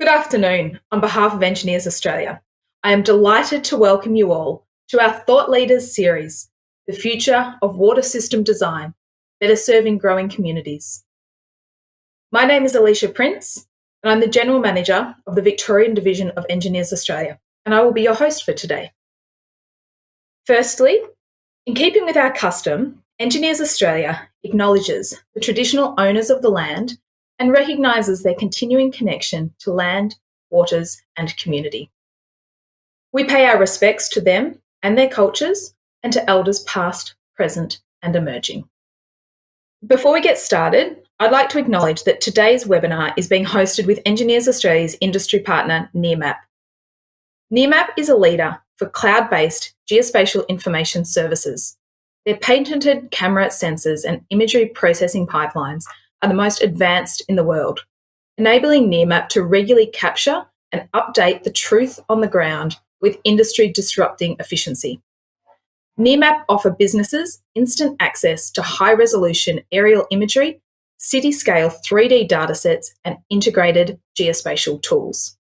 Good afternoon. On behalf of Engineers Australia, I am delighted to welcome you all to our Thought Leaders series, The Future of Water System Design, Better Serving Growing Communities. My name is Alicia Prince, and I'm the General Manager of the Victorian Division of Engineers Australia, and I will be your host for today. Firstly, in keeping with our custom, Engineers Australia acknowledges the traditional owners of the land and recognises their continuing connection to land, waters, and community. We pay our respects to them and their cultures and to elders past, present, and emerging. Before we get started, I'd like to acknowledge that today's webinar is being hosted with Engineers Australia's industry partner, Nearmap. Nearmap is a leader for cloud-based geospatial information services. Their patented camera sensors and imagery processing pipelines are the most advanced in the world, enabling Nearmap to regularly capture and update the truth on the ground with industry-disrupting efficiency. Nearmap offer businesses instant access to high-resolution aerial imagery, city-scale 3D datasets, and integrated geospatial tools.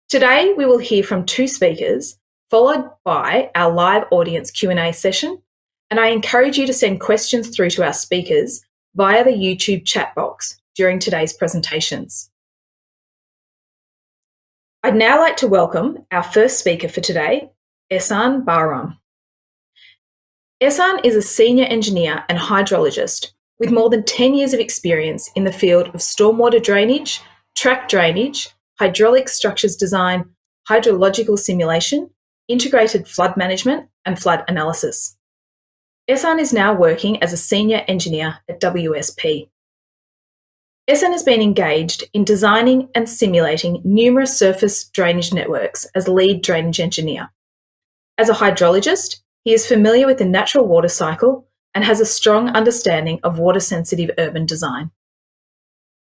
Today, we will hear from two speakers, followed by our live audience Q&A session, and I encourage you to send questions through to our speakers via the YouTube chat box during today's presentations. I'd now like to welcome our first speaker for today, Essan Baron. Essan is a senior engineer and hydrologist with more than 10 years of experience in the field of stormwater drainage, track drainage, hydraulic structures design, hydrological simulation, integrated flood management, and flood analysis. Essan is now working as a senior engineer at WSP. Essan has been engaged in designing and simulating numerous surface drainage networks as lead drainage engineer. As a hydrologist, he is familiar with the natural water cycle and has a strong understanding of water-sensitive urban design.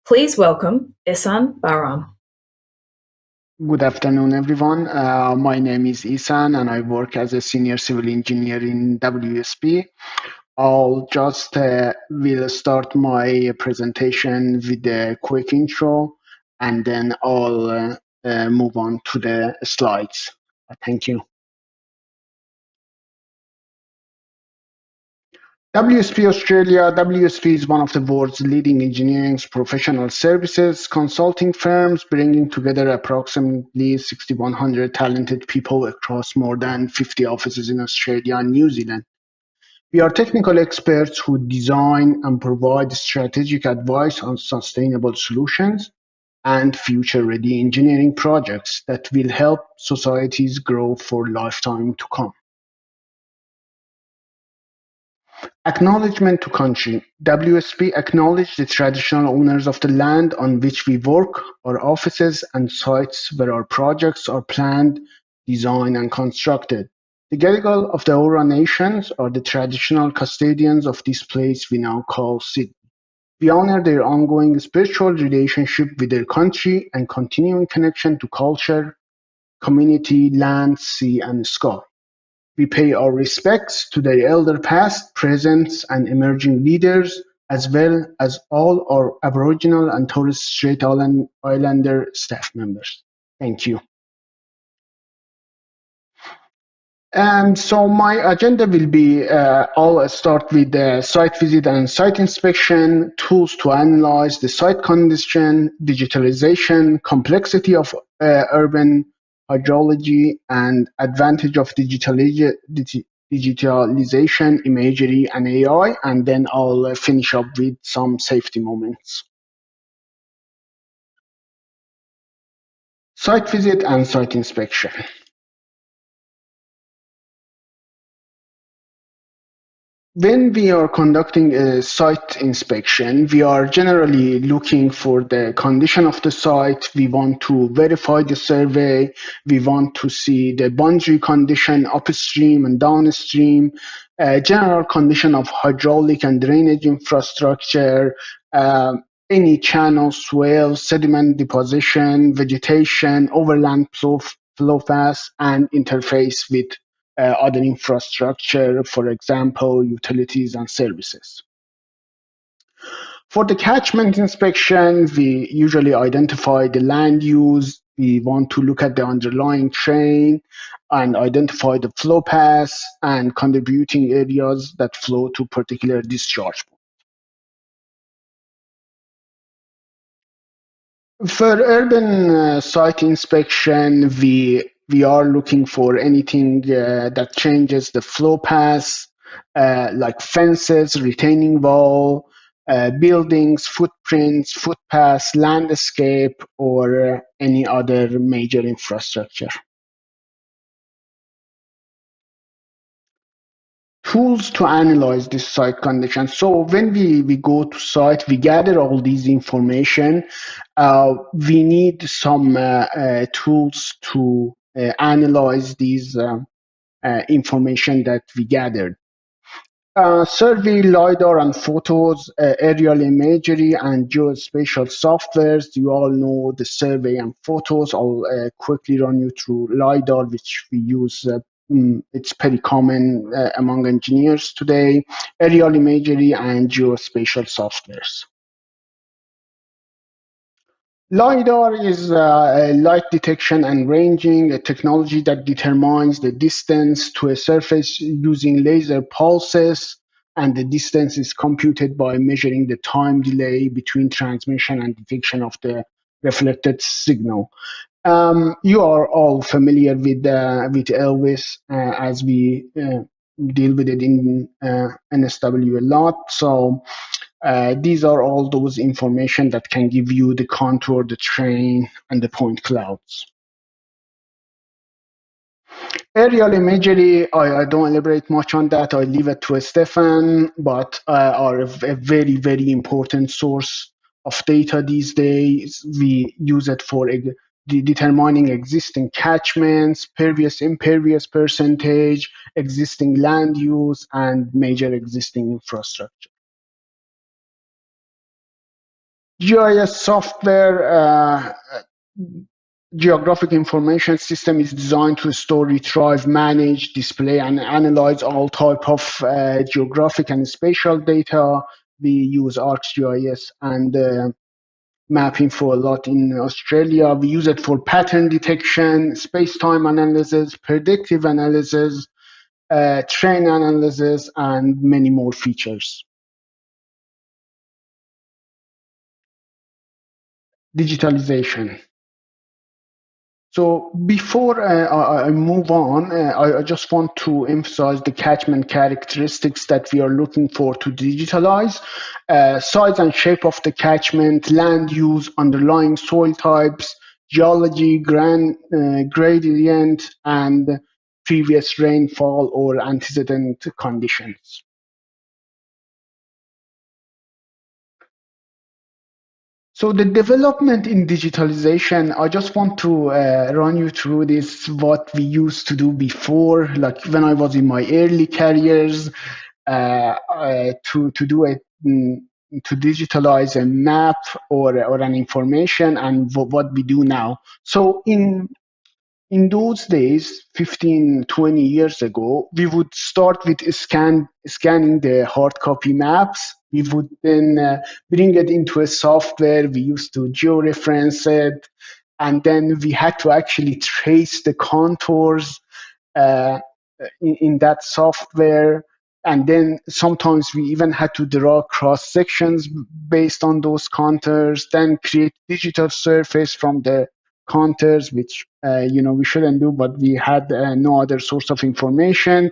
Please welcome Essan Baron. Good afternoon, everyone. My name is Essan, and I work as a senior civil engineer in WSP. I'll just will start my presentation with a quick intro, and then I'll move on to the slides. Thank you. WSP Australia. WSP is one of the world's leading engineering professional services consulting firms, bringing together approximately 6,100 talented people across more than 50 offices in Australia and New Zealand. We are technical experts who design and provide strategic advice on sustainable solutions and future-ready engineering projects that will help societies grow for lifetime to come. Acknowledgement to country. WSP acknowledge the traditional owners of the land on which we work, our offices and sites where our projects are planned, designed and constructed. The Gadigal of the Eora nations are the traditional custodians of this place we now call Sydney. We honor their ongoing spiritual relationship with their country and continuing connection to culture, community, land, sea and sky. We pay our respects to their elder past, present, and emerging leaders, as well as all our Aboriginal and Torres Strait Islander staff members. Thank you. So my agenda will be, I'll start with the site visit and site inspection, tools to analyze the site condition, digitalization, complexity of urban hydrology, and advantage of digitalization, imagery, and AI, and then I'll finish up with some safety moments. Site visit and site inspection. When we are conducting a site inspection, we are generally looking for the condition of the site. We want to verify the survey. We want to see the boundary condition upstream and downstream, general condition of hydraulic and drainage infrastructure, any channel, swale, sediment deposition, vegetation, overland flow paths, and interface with other infrastructure, for example, utilities and services. For the catchment inspection, we usually identify the land use. We want to look at the underlying chain and identify the flow paths and contributing areas that flow to particular discharge. For urban site inspection, we are looking for anything that changes the flow paths, like fences, retaining wall, buildings, footprints, footpaths, landscape, or any other major infrastructure. Tools to analyze this site condition. So when we go to site, we gather all these information. We need some tools to analyze these information that we gathered. Survey, Lidar, and photos, aerial imagery, and geospatial softwares. You all know the survey and photos. I'll quickly run you through Lidar, which we use. It's pretty common among engineers today. Aerial imagery and geospatial softwares. LiDAR is light detection and ranging, a technology that determines the distance to a surface using laser pulses, and the distance is computed by measuring the time delay between transmission and detection of the reflected signal. You are all familiar with Elvis, as we deal with it in NSW a lot. So these are all those information that can give you the contour, the terrain, and the point clouds. Aerial imagery, I don't elaborate much on that. I leave it to Stefan, but are a very, very important source of data these days. We use it for determining existing catchments, pervious, impervious percentage, existing land use, and major existing infrastructure. GIS software, geographic information system, is designed to store, retrieve, manage, display, and analyze all type of geographic and spatial data. We use ArcGIS and MapInfo a lot in Australia. We use it for pattern detection, space-time analysis, predictive analysis, train analysis, and many more features. Digitalization. So before I move on, I just want to emphasize the catchment characteristics that we are looking for to digitalize. Size and shape of the catchment, land use, underlying soil types, geology, gradient, and previous rainfall or antecedent conditions. So the development in digitalization, I just want to run you through this, what we used to do before, like when I was in my early careers, to do it, to digitalize a map or an information, and what we do now. So in those days, 15, 20 years ago, we would start with scanning the hard copy maps. We would then bring it into a software. We used to georeference it. And then we had to actually trace the contours uh, in that software. And then sometimes we even had to draw cross sections based on those contours, then create digital surface from the contours, which we shouldn't do, but we had no other source of information.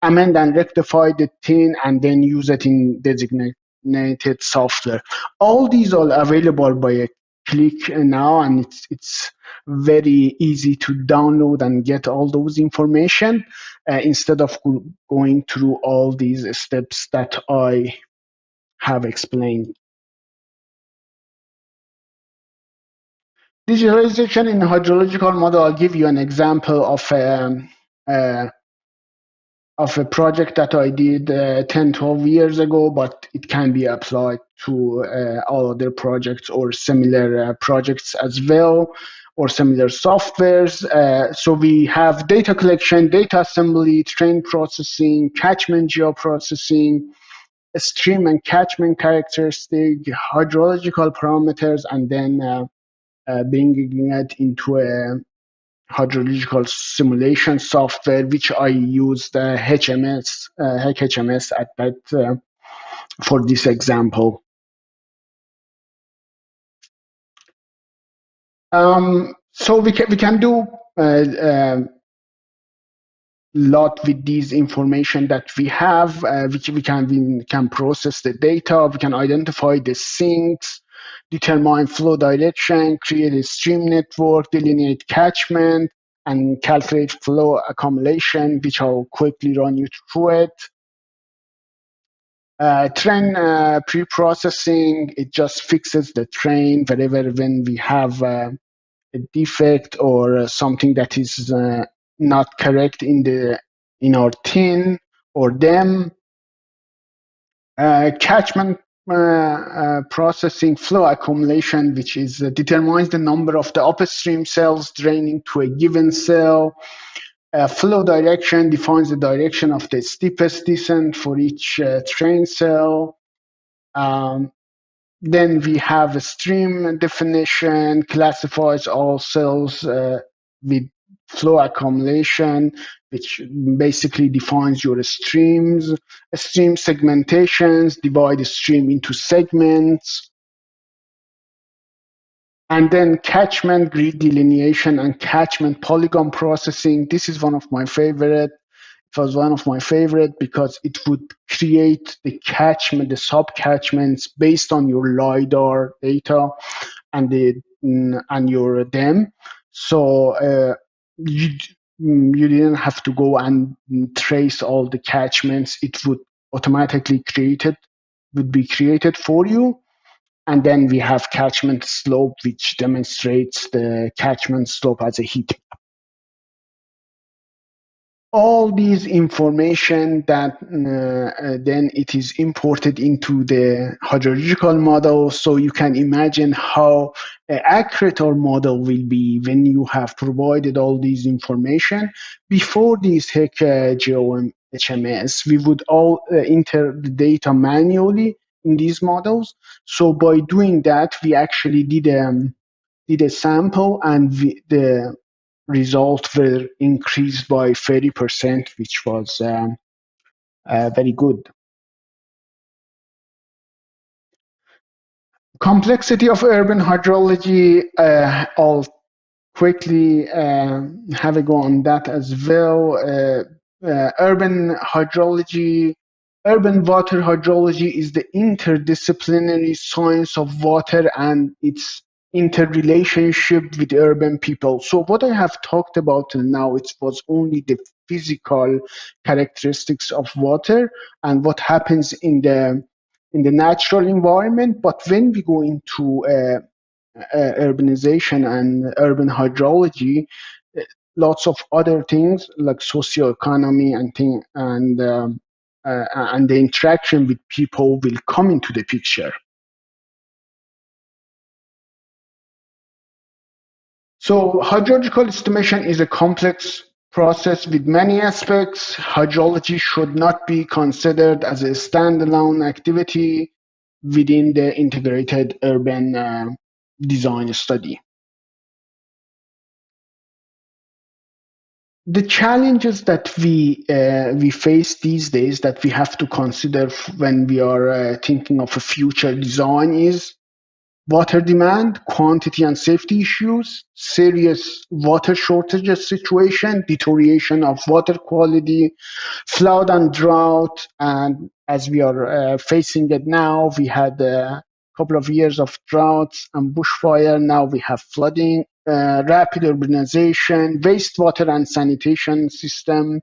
Amend and rectify the thing, and then use it in designated software. All these are available by a click now, and it's very easy to download and get all those information instead of going through all these steps that I have explained. Digitalization in a hydrological model, I'll give you an example of a project that I did 10, 12 years ago, but it can be applied to all other projects or similar projects as well, or similar softwares. So we have data collection, data assembly, train processing, catchment geoprocessing, stream and catchment characteristic, hydrological parameters, and then bringing it into a hydrological simulation software, which I used HMS at that for this example. So we can do lot with these information that we have, which we can process the data, we can identify the sinks, determine flow direction, create a stream network, delineate catchment, and calculate flow accumulation, which I'll quickly run you through it. Train pre-processing, it just fixes the train wherever when we have a defect or something that is not correct in our tin or them. Catchment processing, flow accumulation, which is determines the number of the upstream cells draining to a given cell. Flow direction defines the direction of the steepest descent for each train cell. Then we have a stream definition, classifies all cells with flow accumulation, which basically defines your streams. Stream segmentations divide the stream into segments. And then catchment grid delineation and catchment polygon processing. This is one of my favorite. It was one of my favorite because it would create the catchment, the sub-catchments based on your Lidar data and your DEM. So you didn't have to go and trace all the catchments. It would automatically be created for you. And then we have catchment slope, which demonstrates the catchment slope as a heat map. All these information that then it is imported into the hydrological model. So you can imagine how accurate our model will be when you have provided all these information. Before these GeoM HMS, we would all enter the data manually in these models. So by doing that, we actually did a sample, and the results were increased by 30%, which was very good. Complexity of urban hydrology, I'll quickly have a go on that as well. Urban hydrology, urban water hydrology is the interdisciplinary science of water and its interrelationship with urban people. So what I have talked about till now, it was only the physical characteristics of water and what happens in the natural environment. But when we go into urbanization and urban hydrology, lots of other things like socioeconomy and the interaction with people will come into the picture. So hydrological estimation is a complex process with many aspects. Hydrology should not be considered as a standalone activity within the integrated urban design study. The challenges that we face these days that we have to consider when we are thinking of a future design is water demand, quantity and safety issues, serious water shortages situation, deterioration of water quality, flood and drought, and as we are facing it now, we had a couple of years of droughts and bushfire. Now we have flooding, rapid urbanization, wastewater and sanitation system,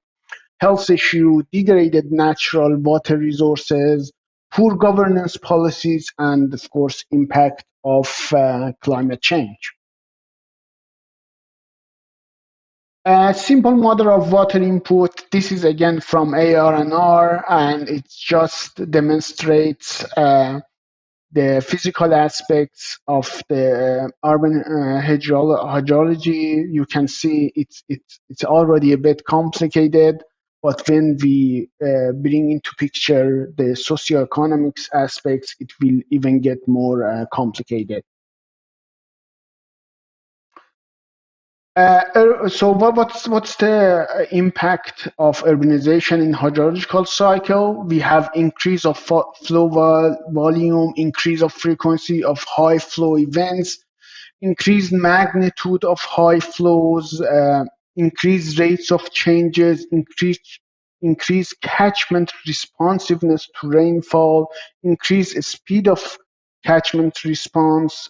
health issue, degraded natural water resources, poor governance policies, and of course, impact of climate change. A simple model of water input. This is again from AR&R, and it just demonstrates the physical aspects of the urban hydrology. You can see it's already a bit complicated, But when we bring into picture the socioeconomics aspects, it will even get more complicated. So what's the impact of urbanization in hydrological cycle? We have increase of flow volume, increase of frequency of high flow events, increased magnitude of high flows, increased rates of changes, increased catchment responsiveness to rainfall, increased speed of catchment response,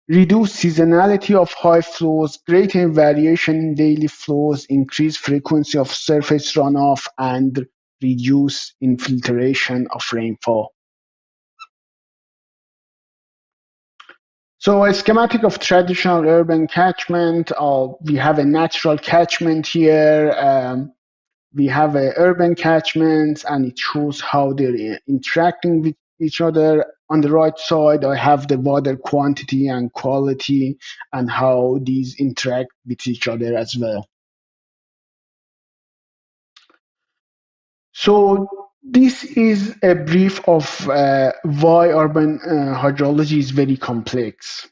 reduced seasonality of high flows, greater variation in daily flows, increased frequency of surface runoff, and reduced infiltration of rainfall. So a schematic of traditional urban catchment, we have a natural catchment here. We have a urban catchment, and it shows how they're interacting with each other. On the right side, I have the water quantity and quality and how these interact with each other as well. So this is a brief of why urban hydrology is very complex.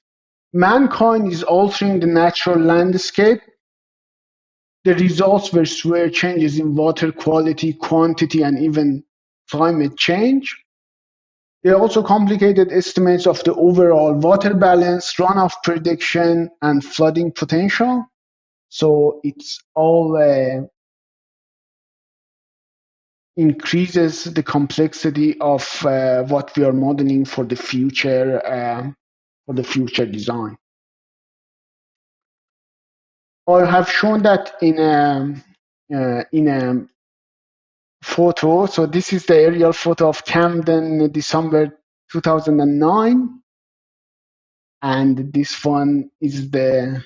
Mankind is altering the natural landscape. The results were severe changes in water quality, quantity, and even climate change. There are also complicated estimates of the overall water balance, runoff prediction, and flooding potential. So it's all increases the complexity of what we are modeling for the future design. I have shown that in a photo. So this is the aerial photo of Camden, December 2009, and this one is the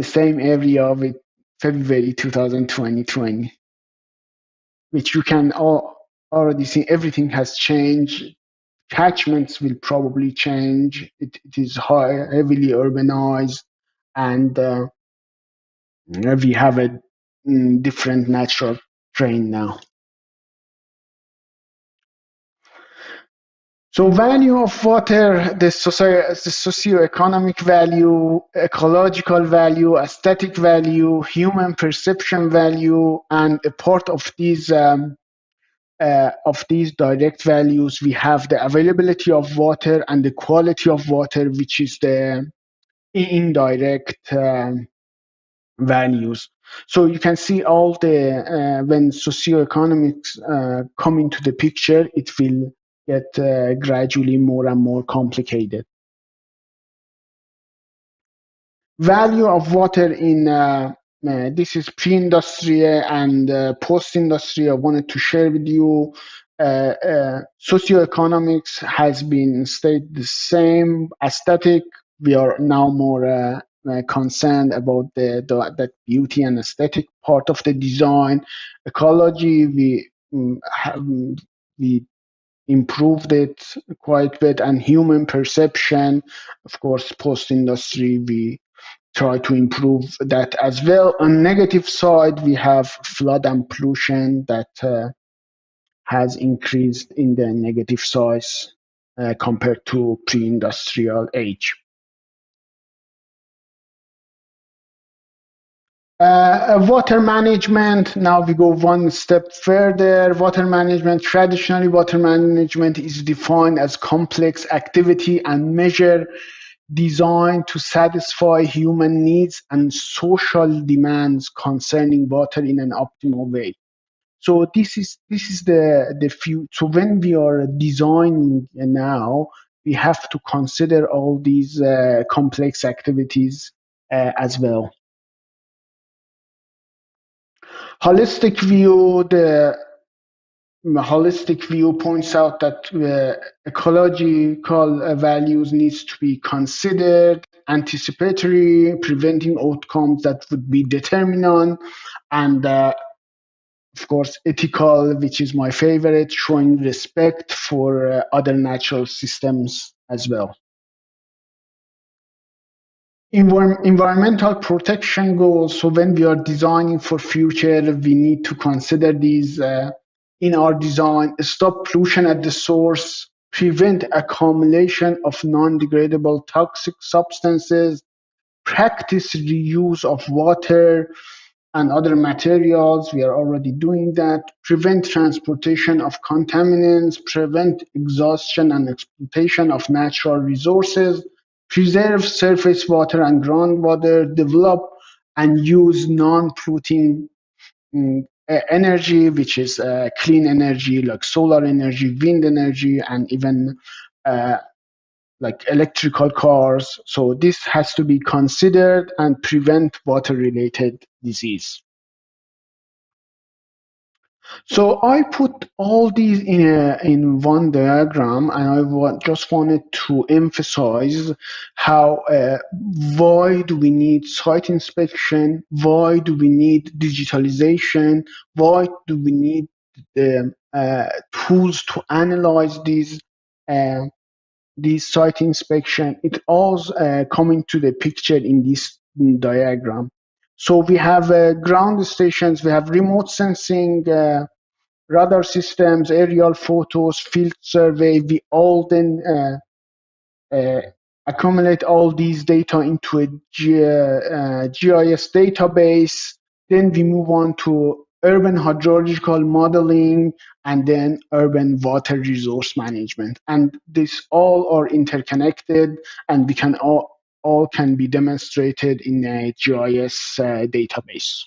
same area with February 2020, which you can already see everything has changed. Catchments will probably change. It is heavily urbanized, and we have a different natural terrain now. So value of water, the socioeconomic value, ecological value, aesthetic value, human perception value, and a part of these direct values, we have the availability of water and the quality of water, which is the indirect values. So you can see all the when socioeconomics come into the picture, it will get gradually more and more complicated. Value of water in this is pre-industry and post-industry. I wanted to share with you. Socioeconomics has been stayed the same. Aesthetic, we are now more concerned about that beauty and aesthetic part of the design. Ecology, we improved it quite a bit, and human perception, of course, post-industry, we try to improve that as well. On negative side, we have flood and pollution that has increased in the negative size compared to pre-industrial age. Water management, now we go one step further. Water management, traditionally water management is defined as complex activity and measure designed to satisfy human needs and social demands concerning water in an optimal way. So this is the few. So when we are designing now, we have to consider all these complex activities as well. Holistic view, the holistic view points out that ecological values needs to be considered, anticipatory, preventing outcomes that would be determinant, and of course ethical, which is my favorite, showing respect for other natural systems as well. Environmental protection goals. So when we are designing for future, we need to consider these in our design. Stop pollution at the source, prevent accumulation of non-degradable toxic substances, practice reuse of water and other materials. We are already doing that. Prevent transportation of contaminants, prevent exhaustion and exploitation of natural resources, preserve surface water and groundwater, develop and use non-polluting energy, which is clean energy like solar energy, wind energy, and even uh, like electrical cars. So this has to be considered and prevent water-related disease. So I put all these in one diagram, and just wanted to emphasize how why do we need site inspection? Why do we need digitalization? Why do we need the tools to analyze uh, these site inspection? It all coming to the picture in this diagram. So we have ground stations, we have remote sensing, radar systems, aerial photos, field survey. We all then uh, accumulate all these data into a GIS database. Then we move on to urban hydrological modeling and then urban water resource management. And this all are interconnected, and we can all can be demonstrated in a GIS database.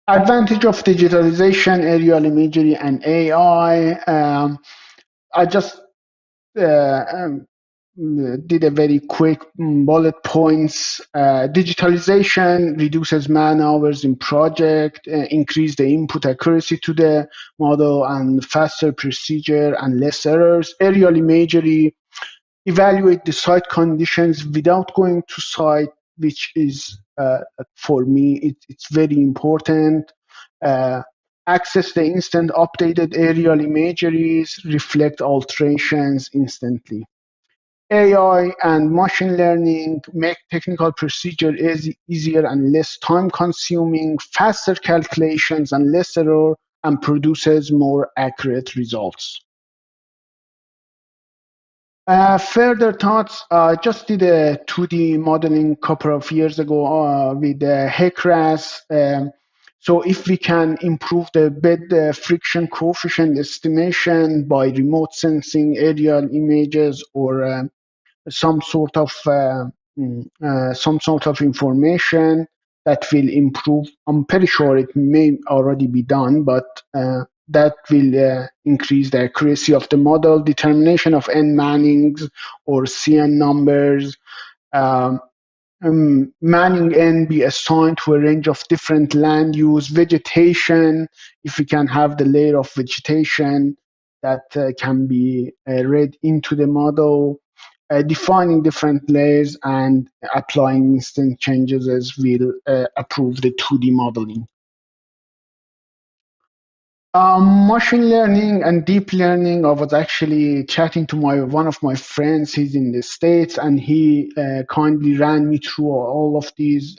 Advantage of digitalization, aerial imagery, and AI. I just did a very quick bullet points. Digitalization reduces man hours in project, increase the input accuracy to the model, and faster procedure and less errors. Aerial imagery, evaluate the site conditions without going to site, which is for me it's very important. uh, Access the instant updated aerial imageries, reflect alterations instantly. AI and machine learning make technical procedure easier and less time consuming, faster calculations and less error, and produces more accurate results. Further thoughts, just did a 2D modeling a couple of years ago with HECRAS. So if we can improve the bed friction coefficient estimation by remote sensing aerial images or some sort of information that will improve. I'm pretty sure it may already be done, but that will increase the accuracy of the model, determination of n Mannings or CN numbers. Um, Manning n be assigned to a range of different land use, vegetation, if we can have the layer of vegetation that can be read into the model, defining different layers and applying instant changes as will approve the 2D modeling. Machine learning and deep learning. I was actually chatting to one of my friends. He's in the States, and he kindly ran me through all of these.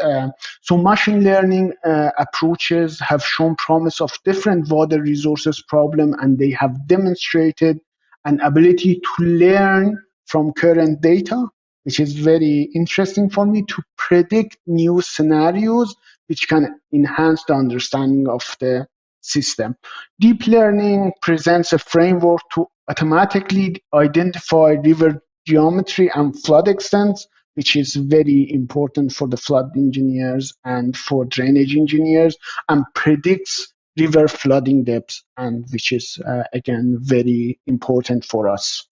So machine learning approaches have shown promise of different water resources problem, and they have demonstrated an ability to learn from current data, which is very interesting for me, to predict new scenarios, which can enhance the understanding of the system. Deep learning presents a framework to automatically identify river geometry and flood extents, which is very important for the flood engineers and for drainage engineers, and predicts river flooding depths, and which is again very important for us.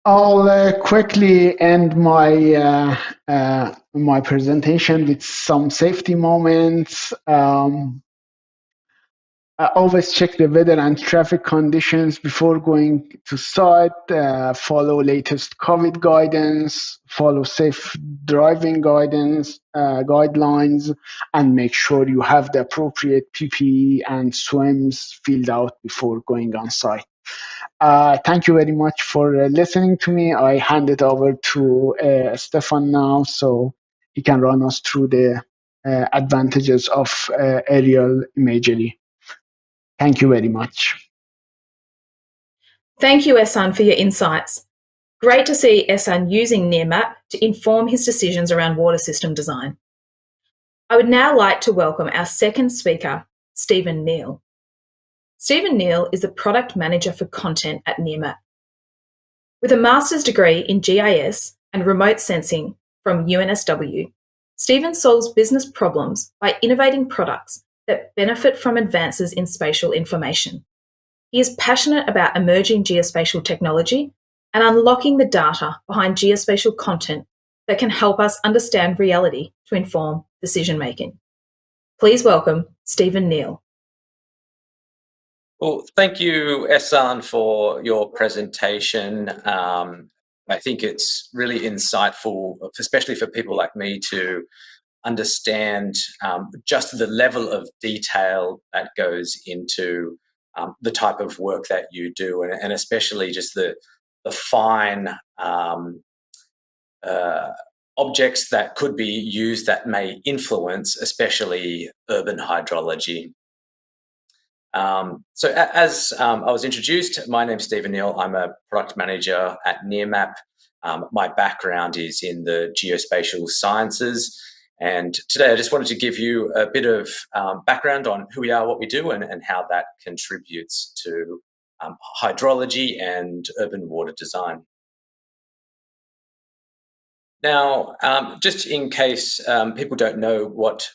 I'll quickly end my presentation with some safety moments. Always check the weather and traffic conditions before going to site. Follow latest COVID guidance. Follow safe driving guidelines, and make sure you have the appropriate PPE and swims filled out before going on site. Thank you very much for listening to me. I hand it over to Stefan now so he can run us through the advantages of aerial imagery. Thank you very much. Thank you, Essan, for your insights. Great to see Essan using Nearmap to inform his decisions around water system design. I would now like to welcome our second speaker, Stephen Neal. Stephen Neal is the Product Manager for Content at Nearmap. With a master's degree in GIS and remote sensing from UNSW, Stephen solves business problems by innovating products that benefit from advances in spatial information. He is passionate about emerging geospatial technology and unlocking the data behind geospatial content that can help us understand reality to inform decision-making. Please welcome Stephen Neal. Well, thank you, Essan, for your presentation. I think it's really insightful, especially for people like me, to understand just the level of detail that goes into the type of work that you do, and especially just the fine objects that could be used that may influence, especially urban hydrology. So as I was introduced, my name's Stephen Neal. I'm a product manager at Nearmap. My background is in the geospatial sciences. And today I just wanted to give you a bit of background on who we are, what we do, and how that contributes to hydrology and urban water design. Now, just in case people don't know what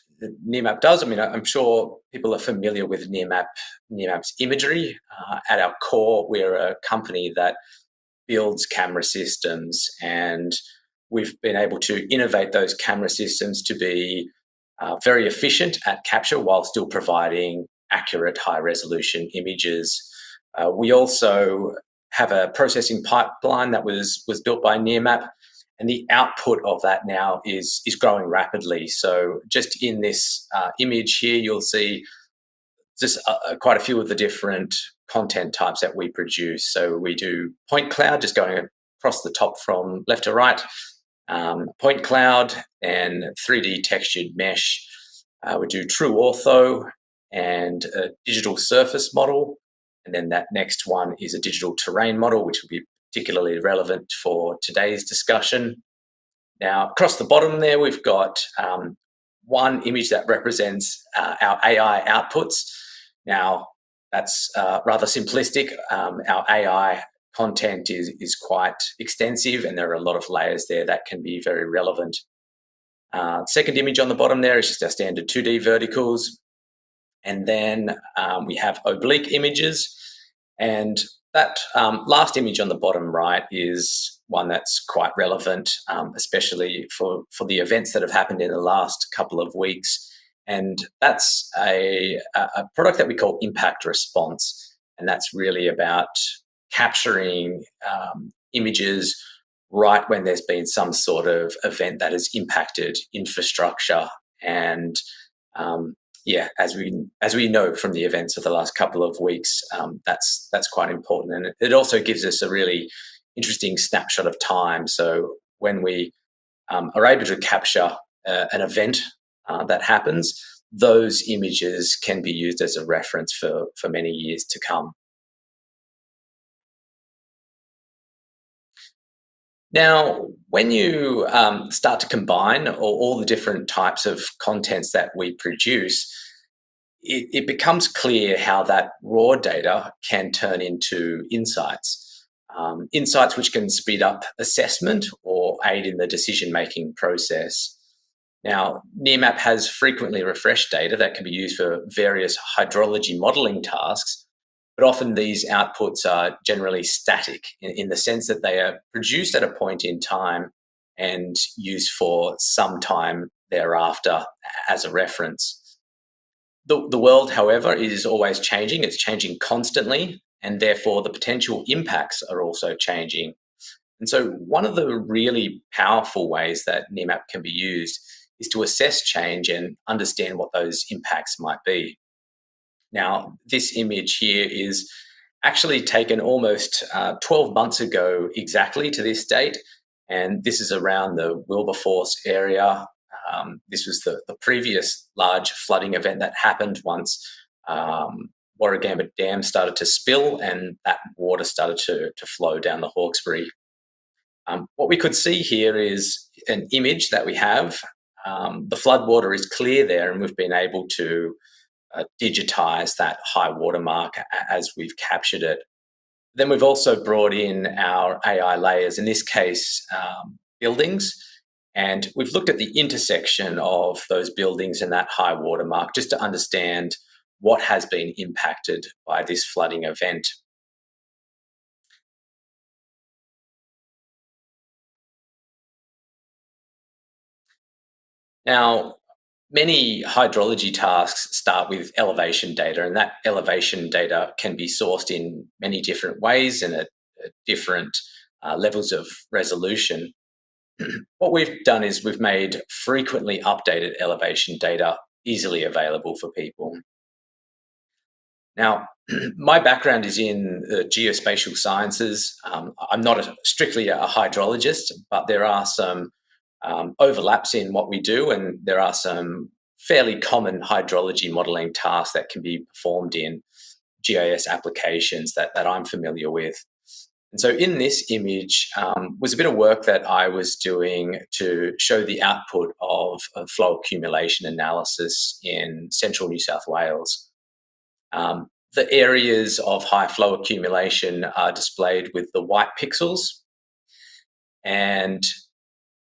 Nearmap does, I mean, I'm sure people are familiar with Nearmap's Imagery. At our core, we're a company that builds camera systems, and we've been able to innovate those camera systems to be very efficient at capture while still providing accurate, high-resolution images. We also have a processing pipeline that was built by Nearmap, and the output of that now is growing rapidly. So just in this image here, you'll see just quite a few of the different content types that we produce. So we do point cloud, just going across the top from left to right, point cloud and 3D textured mesh. We do true ortho and a digital surface model. And then that next one is a digital terrain model, which will be particularly relevant for today's discussion. Now, across the bottom there, we've got one image that represents our AI outputs. Now, that's rather simplistic. Our AI content is quite extensive, and there are a lot of layers there that can be very relevant. Second image on the bottom there is just our standard 2D verticals. And then we have oblique images. And that last image on the bottom right is one that's quite relevant, especially for the events that have happened in the last couple of weeks. And that's a product that we call impact response. And that's really about capturing images right when there's been some sort of event that has impacted infrastructure. And as we know from the events of the last couple of weeks, that's quite important. And it also gives us a really interesting snapshot of time. So when we are able to capture an event that happens, those images can be used as a reference for many years to come. Now, when you start to combine all the different types of contents that we produce, it becomes clear how that raw data can turn into insights. Insights which can speed up assessment or aid in the decision-making process. Now, Nearmap has frequently refreshed data that can be used for various hydrology modelling tasks, but often these outputs are generally static in the sense that they are produced at a point in time and used for some time thereafter as a reference. The world, however, is always changing. It's changing constantly, and therefore the potential impacts are also changing. And so one of the really powerful ways that Nearmap can be used is to assess change and understand what those impacts might be. Now, this image here is actually taken almost 12 months ago exactly to this date, and this is around the Wilberforce area. This was the previous large flooding event that happened once Warragamba Dam started to spill and that water started to flow down the Hawkesbury. What we could see here is an image that we have. The floodwater is clear there, and we've been able to digitize that high water mark as we've captured it. Then we've also brought in our AI layers, in this case, buildings, and we've looked at the intersection of those buildings and that high water mark just to understand what has been impacted by this flooding event. Now, many hydrology tasks start with elevation data, and that elevation data can be sourced in many different ways and at different levels of resolution. What we've done is we've made frequently updated elevation data easily available for people. Now, my background is in geospatial sciences. I'm not strictly a hydrologist, but there are some overlaps in what we do, and there are some fairly common hydrology modelling tasks that can be performed in GIS applications that I'm familiar with. And so in this image was a bit of work that I was doing to show the output of flow accumulation analysis in central New South Wales. The areas of high flow accumulation are displayed with the white pixels, and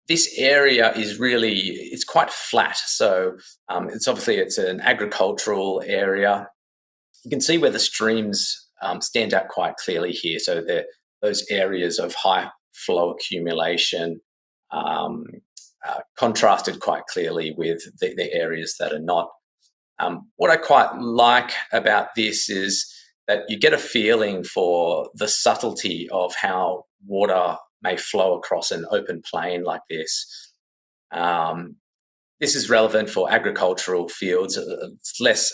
this area is really, it's quite flat. So it's an agricultural area. You can see where the streams stand out quite clearly here. So those areas of high flow accumulation contrasted quite clearly with the areas that are not. What I quite like about this is that you get a feeling for the subtlety of how water may flow across an open plain like this. This is relevant for agricultural fields. It's less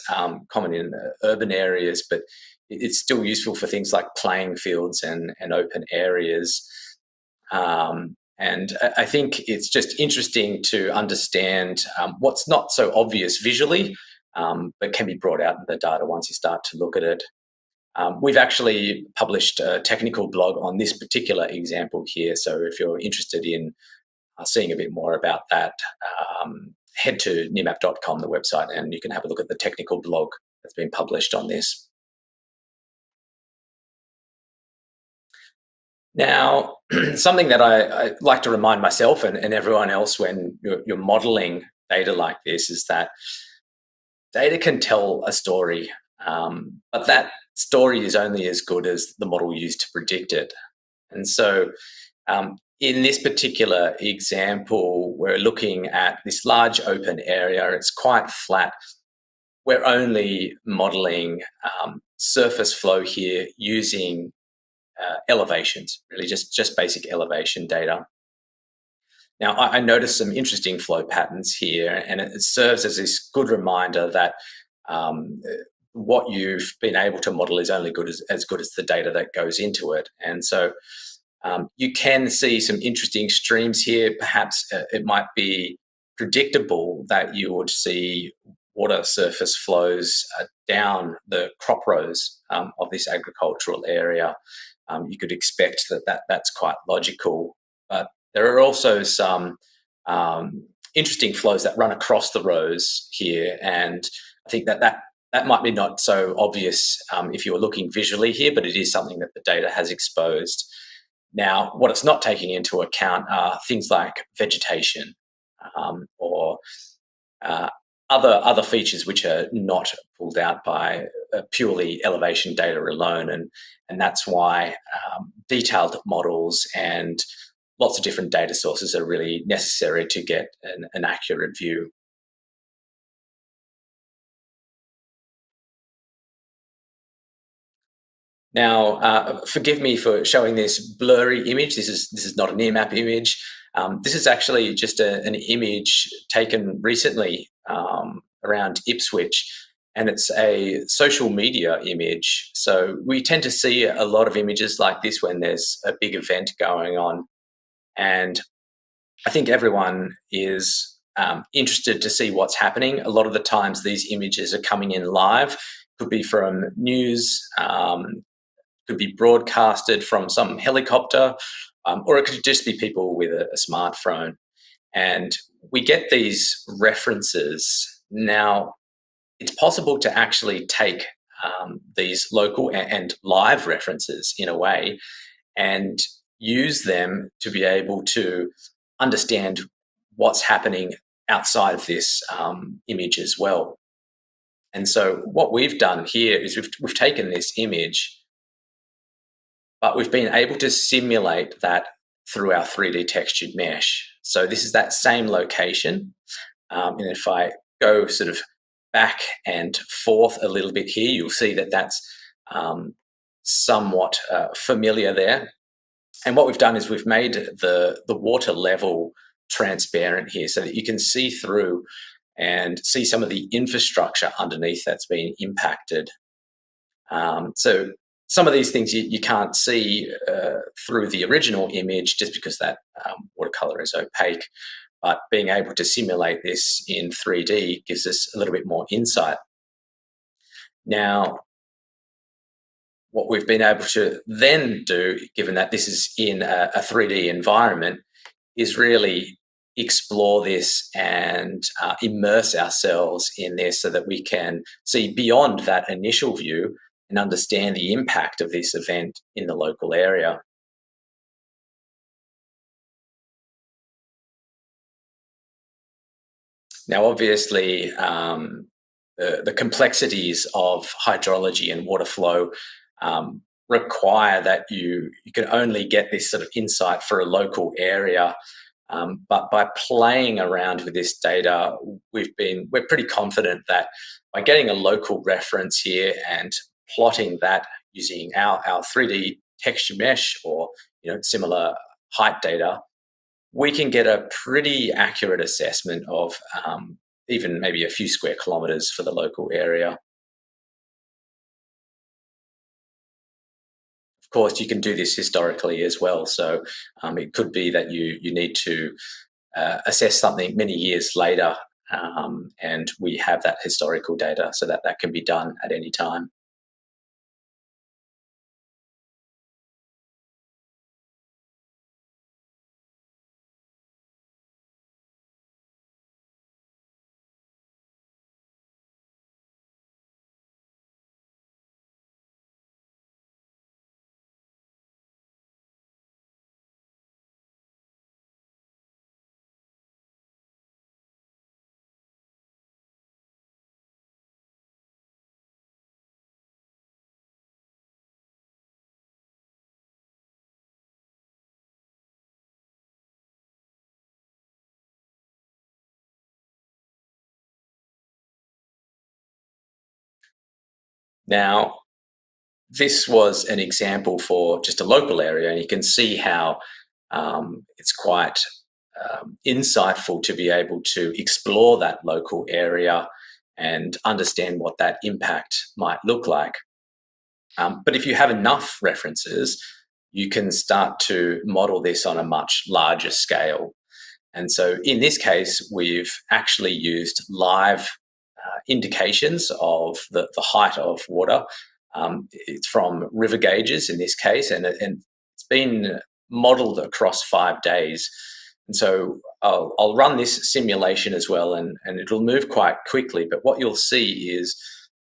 common in urban areas, but it's still useful for things like playing fields and open areas. And I think it's just interesting to understand what's not so obvious visually, but can be brought out in the data once you start to look at it. We've actually published a technical blog on this particular example here. So if you're interested in seeing a bit more about that, head to nearmap.com, the website, and you can have a look at the technical blog that's been published on this. Now, something that I like to remind myself and everyone else when you're modeling data like this is that data can tell a story, but that story is only as good as the model used to predict it. And so in this particular example, we're looking at this large open area. It's quite flat. We're only modeling surface flow here using elevations, really just basic elevation data. Now, I noticed some interesting flow patterns here, and it serves as this good reminder that what you've been able to model is only as good as the data that goes into it. And so you can see some interesting streams here. Perhaps it might be predictable that you would see water surface flows down the crop rows of this agricultural area. You could expect that's quite logical, but there are also some interesting flows that run across the rows here, and I think that might be not so obvious if you were looking visually here, but it is something that the data has exposed. Now, what it's not taking into account are things like vegetation or other features which are not pulled out by purely elevation data alone, and that's why detailed models and lots of different data sources are really necessary to get an accurate view. Now, forgive me for showing this blurry image. This is not a Nearmap image. This is actually just an image taken recently around Ipswich. and it's a social media image. So we tend to see a lot of images like this when there's a big event going on. And I think everyone is interested to see what's happening. A lot of the times these images are coming in live, could be from news, could be broadcasted from some helicopter, or it could just be people with a smartphone. And we get these references. Now, it's possible to actually take these local and live references in a way and use them to be able to understand what's happening outside of this image as well. And so what we've done here is we've taken this image, but we've been able to simulate that through our 3D textured mesh. So this is that same location. And if I go sort of back and forth a little bit here, you'll see that that's somewhat familiar there. And what we've done is we've made the water level transparent here so that you can see through and see some of the infrastructure underneath that's been impacted. So some of these things you can't see through the original image just because that watercolor is opaque. But being able to simulate this in 3D gives us a little bit more insight. Now, what we've been able to then do, given that this is in a 3D environment, is really explore this and immerse ourselves in this so that we can see beyond that initial view and understand the impact of this event in the local area. Now, obviously, the complexities of hydrology and water flow require that you can only get this sort of insight for a local area. But by playing around with this data, we're pretty confident that by getting a local reference here and plotting that using our 3D texture mesh or similar height data, we can get a pretty accurate assessment of even maybe a few square kilometres for the local area. Of course, you can do this historically as well. So it could be that you need to assess something many years later, and we have that historical data so that can be done at any time. Now, this was an example for just a local area, and you can see how it's quite insightful to be able to explore that local area and understand what that impact might look like. But if you have enough references, you can start to model this on a much larger scale. And so in this case, we've actually used live indications of the height of water. It's from river gauges in this case, and it's been modeled across 5 days. And so I'll run this simulation as well, and it'll move quite quickly. But what you'll see is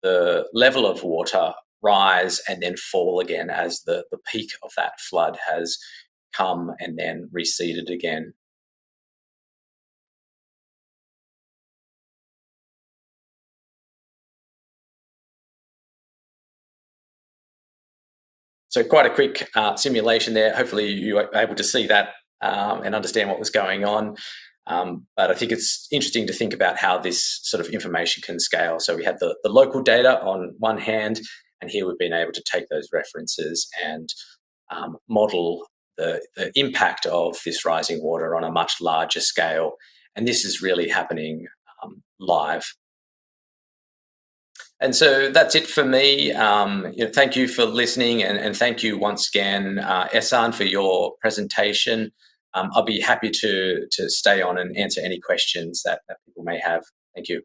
the level of water rise and then fall again as the peak of that flood has come and then receded again. So quite a quick simulation there. Hopefully you were able to see that and understand what was going on. But I think it's interesting to think about how this sort of information can scale. So we had the local data on one hand, and here we've been able to take those references and model the impact of this rising water on a much larger scale. And this is really happening live. And so that's it for me. Thank you for listening, and thank you once again, Essan, for your presentation. I'll be happy to stay on and answer any questions that people may have. Thank you.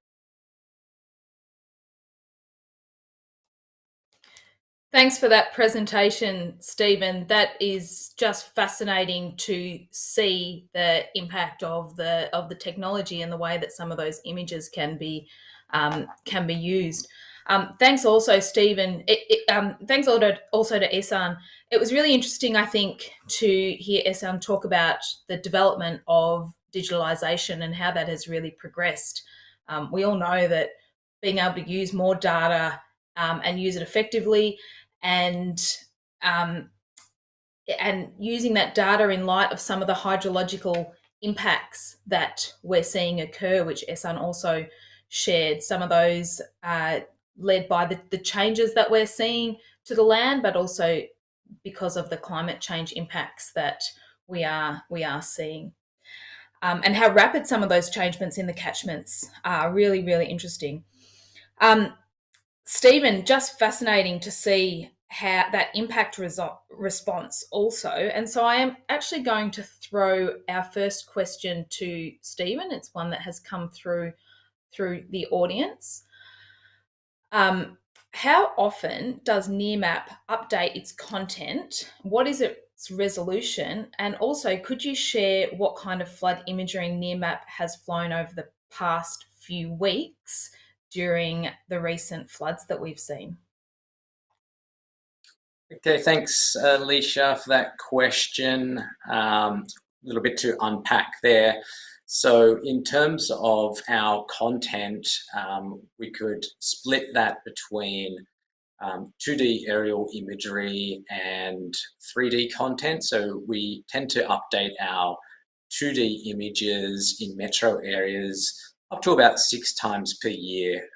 Thanks for that presentation, Stephen. That is just fascinating to see the impact of the technology and the way that some of those images can be used. Thanks also, Stephen. Thanks also to Essan. It was really interesting, I think, to hear Essan talk about the development of digitalization and how that has really progressed. We all know that being able to use more data and use it effectively, and using that data in light of some of the hydrological impacts that we're seeing occur, which Essan also shared, some of those led by the changes that we're seeing to the land, but also because of the climate change impacts that we are seeing. And how rapid some of those changements in the catchments are really, really interesting. Stephen, just fascinating to see how that impact response also. And so I am actually going to throw our first question to Stephen. It's one that has come through the audience. How often does Nearmap update its content? What is its resolution? And also, could you share what kind of flood imagery Nearmap has flown over the past few weeks during the recent floods that we've seen? Okay, thanks, Alicia, for that question. A little bit to unpack there. So in terms of our content, we could split that between 2D aerial imagery and 3D content. So we tend to update our 2D images in metro areas up to about 6 times per year,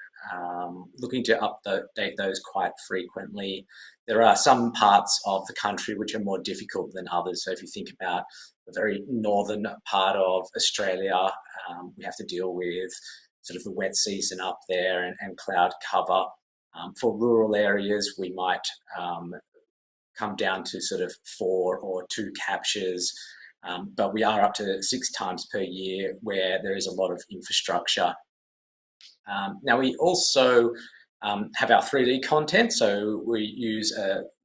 looking to update those quite frequently. There are some parts of the country which are more difficult than others. So if you think about the very northern part of Australia, we have to deal with sort of the wet season up there and cloud cover. For rural areas, we might come down to sort of 4 or 2 captures, but we are up to 6 times per year where there is a lot of infrastructure. Now we also have our 3D content, so we use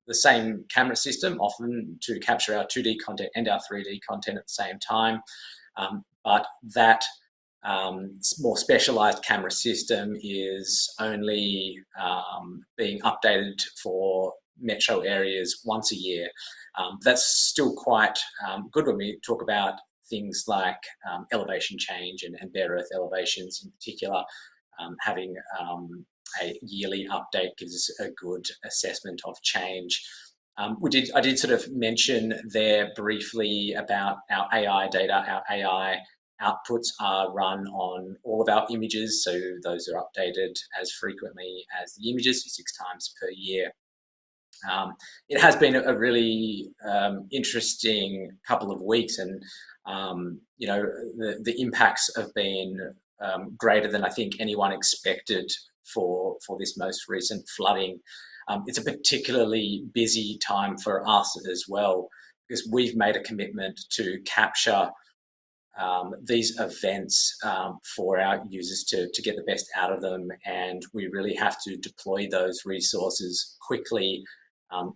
the same camera system often to capture our 2D content and our 3D content at the same time, but that more specialized camera system is only being updated for metro areas once a year. That's still quite good when we talk about things like elevation change and bare earth elevations in particular. Having a yearly update gives us a good assessment of change. I did sort of mention there briefly about our AI data. Our AI outputs are run on all of our images, so those are updated as frequently as the images, 6 times per year. It has been a really interesting couple of weeks, and the impacts have been greater than I think anyone expected for this most recent flooding. It's a particularly busy time for us as well, because we've made a commitment to capture these events for our users to get the best out of them, and we really have to deploy those resources quickly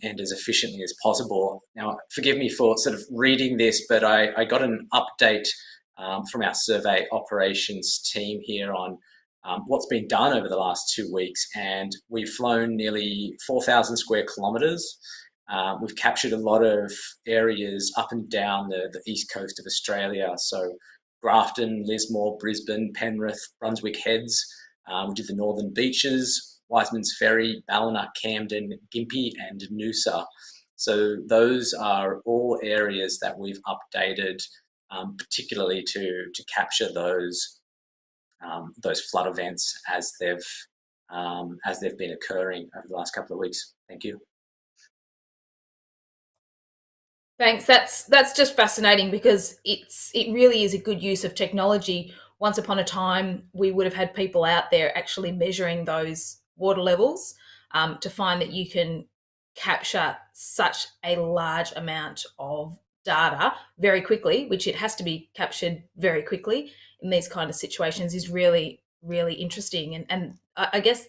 and as efficiently as possible. Now, forgive me for sort of reading this, but I got an update from our survey operations team here on what's been done over the last 2 weeks, and we've flown nearly 4,000 square kilometres. We've captured a lot of areas up and down the east coast of Australia, so Grafton, Lismore, Brisbane, Penrith, Brunswick Heads. We did the Northern Beaches, Wiseman's Ferry, Ballina, Camden, Gympie and Noosa. So those are all areas that we've updated, particularly to capture those flood events as they've been occurring over the last couple of weeks. Thank you. Thanks. That's just fascinating, because it really is a good use of technology. Once upon a time, we would have had people out there actually measuring those water levels, to find that you can capture such a large amount of data very quickly, which it has to be captured very quickly in these kind of situations, is really, really interesting. And I guess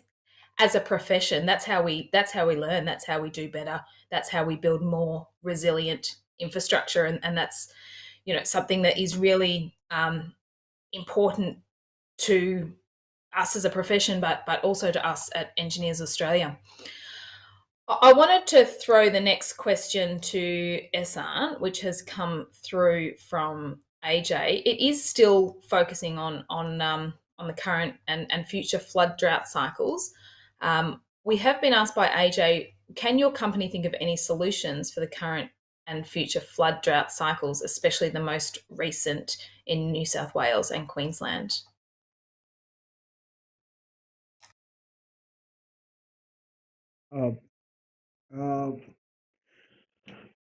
as a profession, that's how we learn, that's how we do better, that's how we build more resilient infrastructure, and that's, you know, something that is really important to us as a profession, but also to us at Engineers Australia. I wanted to throw the next question to Essan, which has come through from AJ. It is still focusing on the current and future flood drought cycles. We have been asked by AJ, can your company think of any solutions for the current and future flood drought cycles, especially the most recent in New South Wales and Queensland?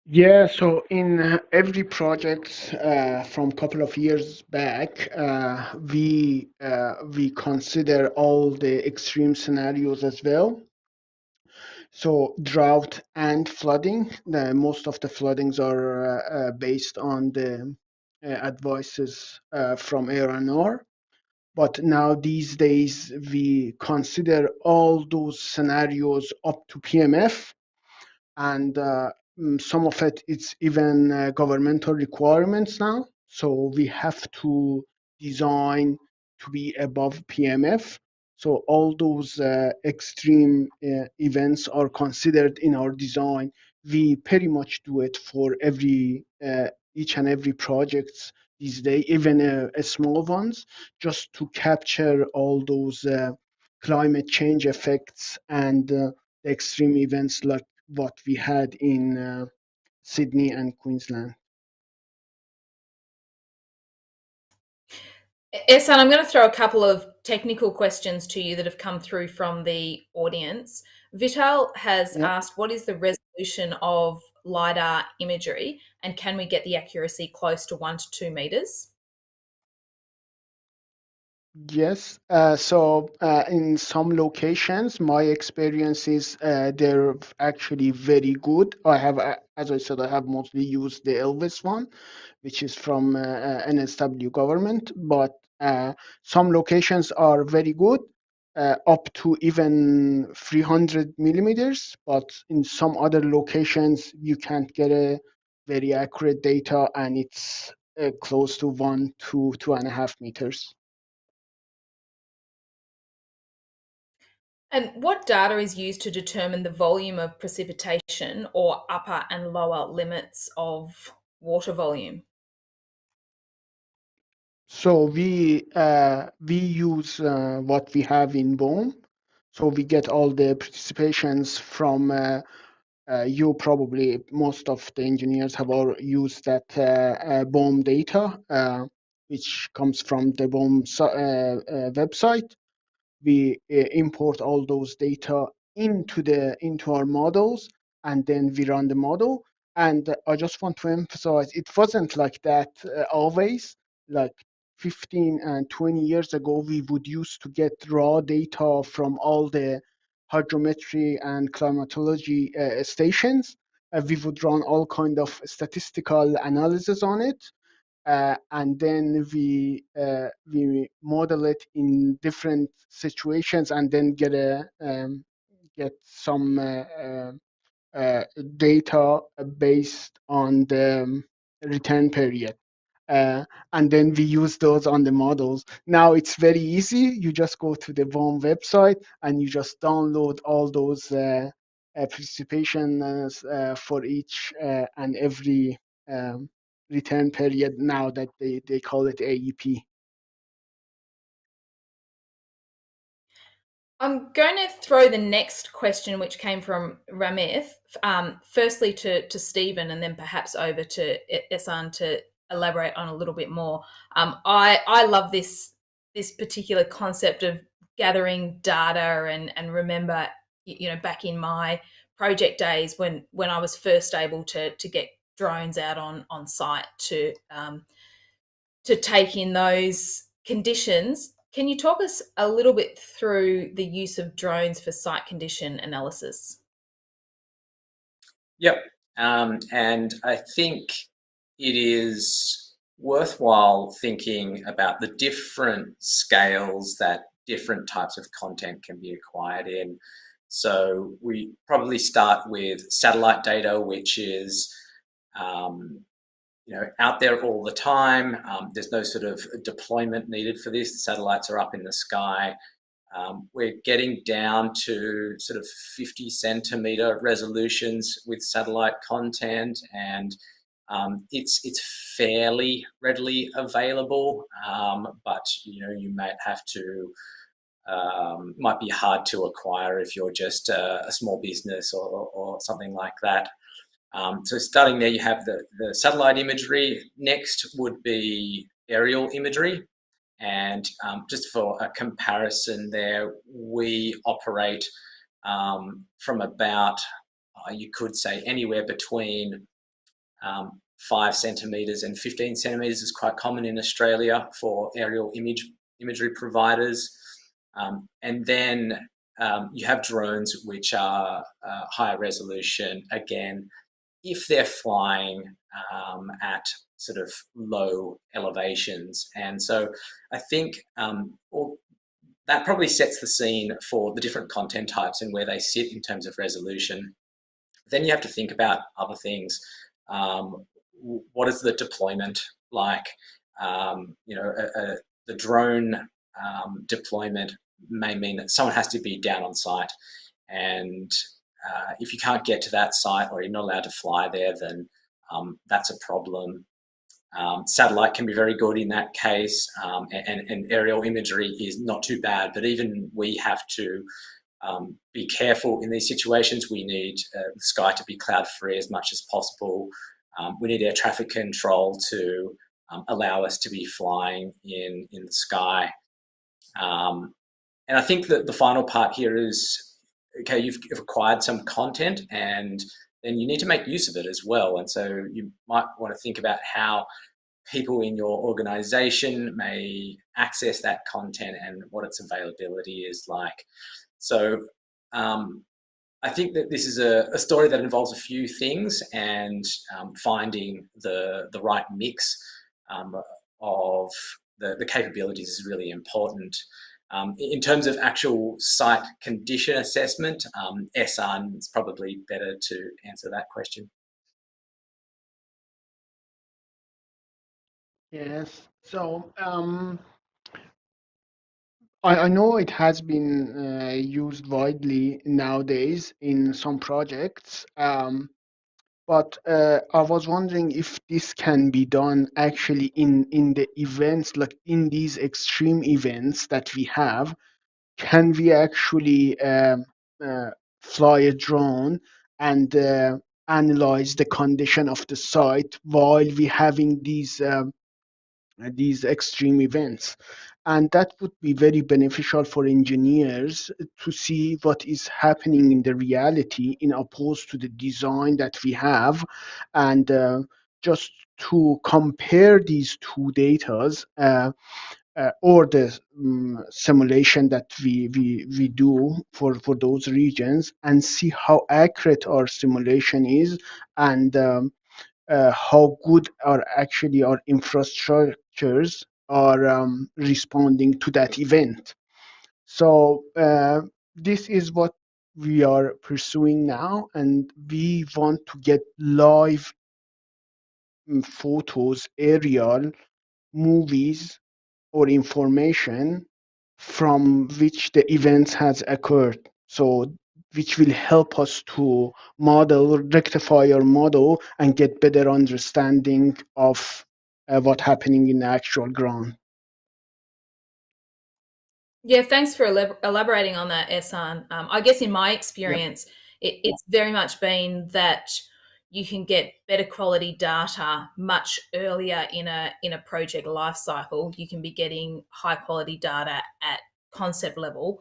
Yeah, so in every project from a couple of years back, we consider all the extreme scenarios as well. So drought and flooding. Most of the floodings are based on the advices from ARNR. But now these days, we consider all those scenarios up to PMF, and some of it's even governmental requirements now. So we have to design to be above PMF. So all those extreme events are considered in our design. We pretty much do it for every each and every projects these days, even small ones, just to capture all those climate change effects and extreme events like what we had in Sydney and Queensland. Essan, I'm going to throw a couple of technical questions to you that have come through from the audience. Vital has asked, what is the resolution of Lidar imagery, and can we get the accuracy close to 1 to 2 meters? Yes. So in some locations, my experience is they're actually very good. I have, as I said, I have mostly used the Elvis one, which is from NSW government, but some locations are very good, up to even 300 millimeters, but in some other locations, you can't get a very accurate data, and it's close to 1 to 2.5 meters. And what data is used to determine the volume of precipitation or upper and lower limits of water volume? So we use what we have in BOEM. So we get all the participations from you. Probably most of the engineers have all used that BOEM data, which comes from the BOEM website. We import all those data into our models, and then we run the model. And I just want to emphasize, it wasn't like that always. Like 15 and 20 years ago, we would used to get raw data from all the hydrometry and climatology stations. We would run all kind of statistical analysis on it, and then we model it in different situations, and then get some data based on the return period. And then we use those on the models. Now it's very easy. You just go to the BOEM website and you just download all those participation for each and every return period, now that they call it AEP. I'm going to throw the next question, which came from Ramith, firstly to Stephen, and then perhaps over to Essan to elaborate on a little bit more. I love this particular concept of gathering data, and remember, you know, back in my project days when I was first able to get drones out on site to take in those conditions. Can you talk us a little bit through the use of drones for site condition analysis? Yep. And I think it is worthwhile thinking about the different scales that different types of content can be acquired in. So we probably start with satellite data, which is out there all the time. There's no sort of deployment needed for this. The satellites are up in the sky. We're getting down to sort of 50 centimeter resolutions with satellite content, and it's fairly readily available, but you might have to might be hard to acquire if you're just a small business or something like that. So starting there, you have the satellite imagery. Next would be aerial imagery. And just for a comparison there, we operate from about, you could say, anywhere between 5 centimetres and 15 centimetres is quite common in Australia for aerial imagery providers. And then you have drones, which are higher resolution, again, if they're flying at sort of low elevations. And so I think that probably sets the scene for the different content types and where they sit in terms of resolution. Then you have to think about other things. What is the deployment like? The drone deployment may mean that someone has to be down on site, and if you can't get to that site or you're not allowed to fly there, then that's a problem. Satellite can be very good in that case, and aerial imagery is not too bad, but even we have to be careful in these situations. We need the sky to be cloud-free as much as possible. We need air traffic control to allow us to be flying in the sky. And I think that the final part here is, okay, you've acquired some content and then you need to make use of it as well. And so you might want to think about how people in your organization may access that content and what its availability is like. So I think that this is a story that involves a few things, and finding the right mix of the capabilities is really important. In terms of actual site condition assessment, Essan is probably better to answer that question. Yes. So I know it has been used widely nowadays in some projects, but I was wondering if this can be done actually in the events, like in these extreme events that we have. Can we actually fly a drone and analyze the condition of the site while we having these extreme events? And that would be very beneficial for engineers to see what is happening in the reality in opposed to the design that we have, and just to compare these two datas, or the simulation that we do for those regions, and see how accurate our simulation is, and how good are actually our infrastructures are responding to that event. So this is what we are pursuing now, and we want to get live photos, aerial movies, or information from which the events has occurred. So which will help us to model, rectify our model, and get better understanding of what's happening in the actual ground. Yeah, thanks for elaborating on that, Essan. I guess in my Yep. experience, it's very much been that you can get better quality data much earlier in a project life cycle. You can be getting high quality data at concept level,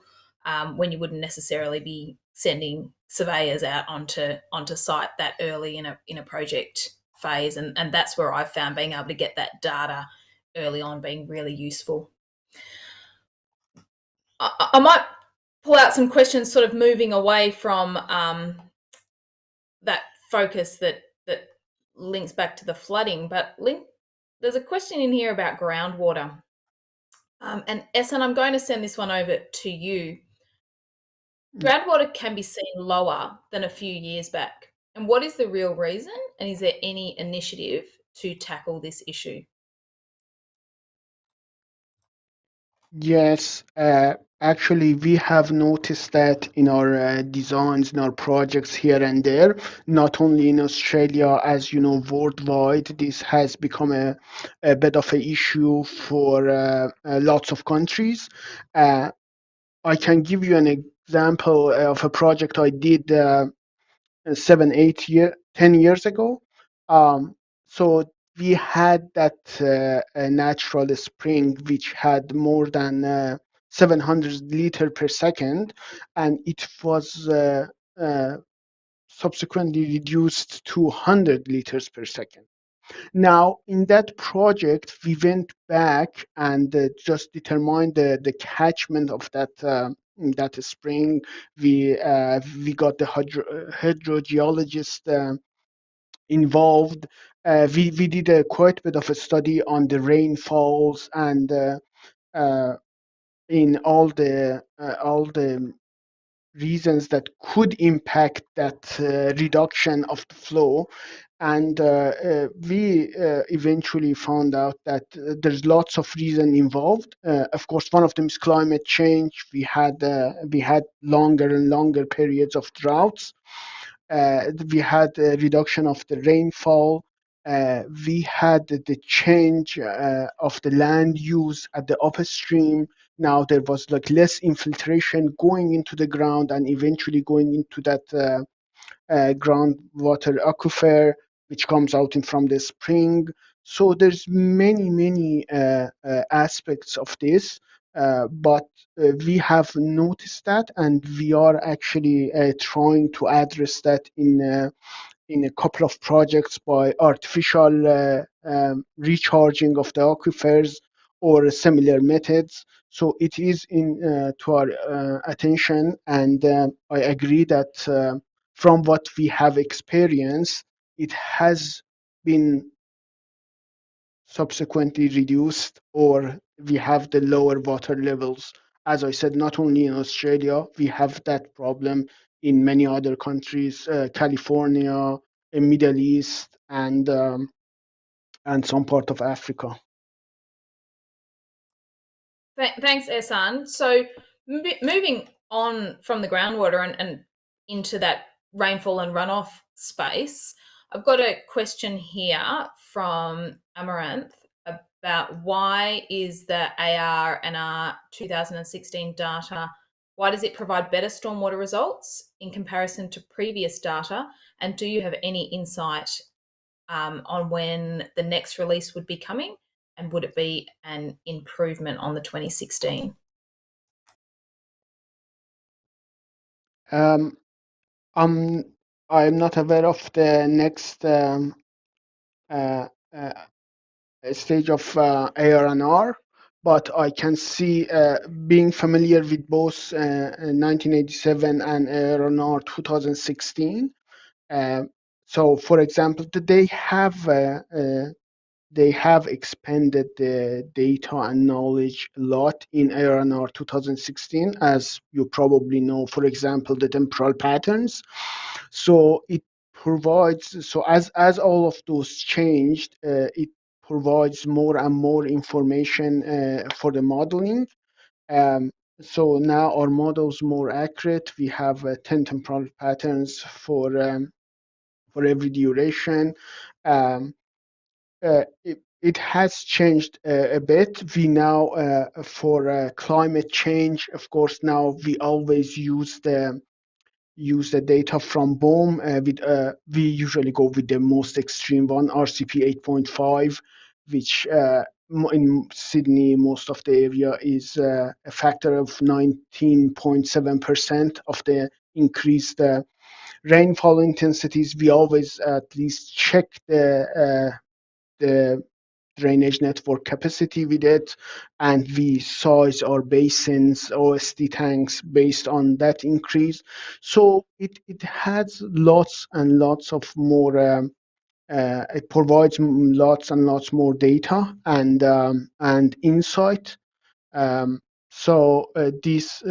when you wouldn't necessarily be sending surveyors out onto site that early in a project phase, and that's where I've found being able to get that data early on being really useful. I might pull out some questions sort of moving away from that focus that links back to the flooding, but there's a question in here about groundwater. And Essan, I'm going to send this one over to you. Groundwater can be seen lower than a few years back. And what is the real reason? And is there any initiative to tackle this issue? Yes, actually, we have noticed that in our designs, in our projects here and there, not only in Australia, as you know, worldwide, this has become a bit of an issue for lots of countries. I can give you an example of a project I did 10 years ago. So we had that a natural spring which had more than 700 liter per second, and it was subsequently reduced to 100 liters per second. Now, in that project, we went back and just determined the catchment of that spring. We got the hydrogeologist involved. We did quite a bit of a study on the rainfalls and in all the reasons that could impact that reduction of the flow. And we eventually found out that there's lots of reason involved. Of course, one of them is climate change. We had longer and longer periods of droughts. We had a reduction of the rainfall. We had the change of the land use at the upstream. Now there was like less infiltration going into the ground and eventually going into that groundwater aquifer, which comes out in from the spring. So there's many aspects of this, but we have noticed that, and we are actually trying to address that in a couple of projects by artificial recharging of the aquifers or similar methods. So it is to our attention, and I agree that from what we have experienced, it has been subsequently reduced, or we have the lower water levels. As I said, not only in Australia, we have that problem in many other countries, California, Middle East, and some part of Africa. Thanks, Essan. So moving on from the groundwater and into that rainfall and runoff space, I've got a question here from Amaranth about why is the AR&R 2016 data, why does it provide better stormwater results in comparison to previous data? And do you have any insight on when the next release would be coming? And would it be an improvement on the 2016? I'm not aware of the next stage of AR&R, but I can see, being familiar with both 1987 and AR&R 2016. So, for example, they have expanded the data and knowledge a lot in AR&R 2016, as you probably know, for example, the temporal patterns. So it provides, so as all of those changed, it provides more and more information for the modeling. So now our model's more accurate. We have 10 temporal patterns for every duration. It has changed a bit. We now, for climate change, of course, now we always use the data from BOEM. We usually go with the most extreme one, RCP 8.5, which in Sydney, most of the area is a factor of 19.7% of the increased rainfall intensities. We always at least check the drainage network capacity with it, and we size our basins, OSD tanks based on that increase. So it has lots and lots of more, it provides lots and lots more data and insight. This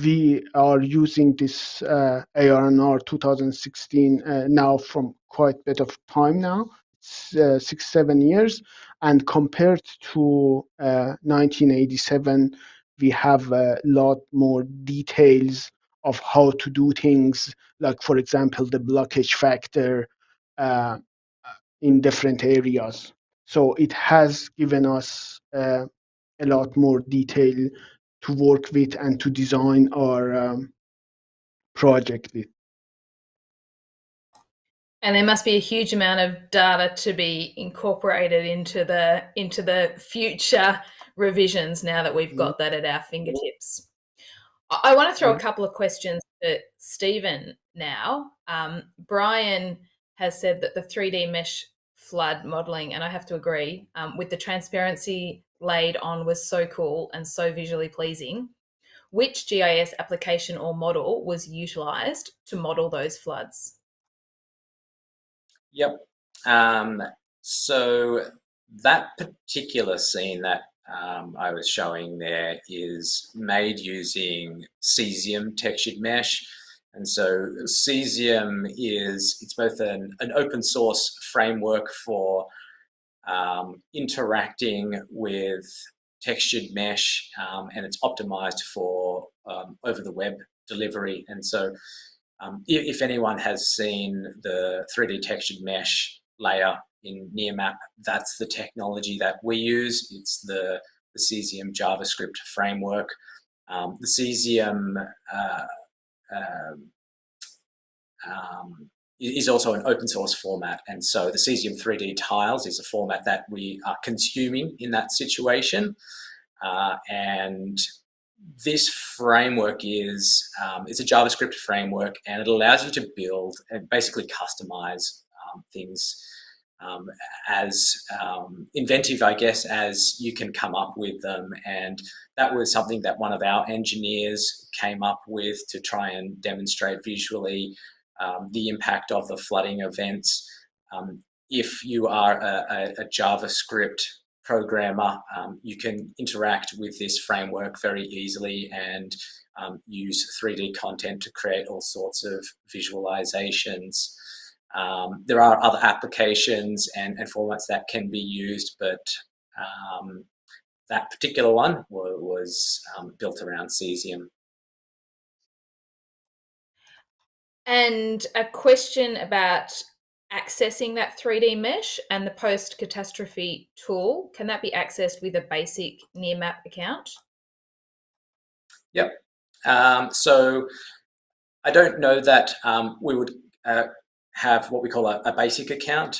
we are using this ARNR 2016 now from quite a bit of time now. It's 6-7 years, and compared to 1987, we have a lot more details of how to do things, like for example the blockage factor uh, in different areas. So it has given us a lot more detail to work with and to design our project with. And there must be a huge amount of data to be incorporated into the future revisions now that we've got that at our fingertips. I want to throw a couple of questions to Stephen now. Brian has said that the 3D mesh flood modelling, and I have to agree, with the transparency laid on was so cool and so visually pleasing. Which GIS application or model was utilised to model those floods? Yep. So that particular scene that I was showing there is made using Cesium textured mesh. And so Cesium it's both an open source framework for interacting with textured mesh, and it's optimized for over the web delivery. And so if anyone has seen the 3D textured mesh layer in Nearmap, that's the technology that we use. It's the Cesium JavaScript framework. The Cesium is also an open source format. And so the Cesium 3D tiles is a format that we are consuming in that situation. And this framework it's a JavaScript framework, and it allows you to build and basically customize things as inventive, I guess, as you can come up with them. And that was something that one of our engineers came up with to try and demonstrate visually the impact of the flooding events. If you are a JavaScript programmer, you can interact with this framework very easily and use 3D content to create all sorts of visualizations. There are other applications and formats that can be used, but that particular one was built around Cesium. And a question about accessing that 3D mesh and the post-catastrophe tool. Can that be accessed with a basic Nearmap account? Yep. So I don't know that we would have what we call a basic account.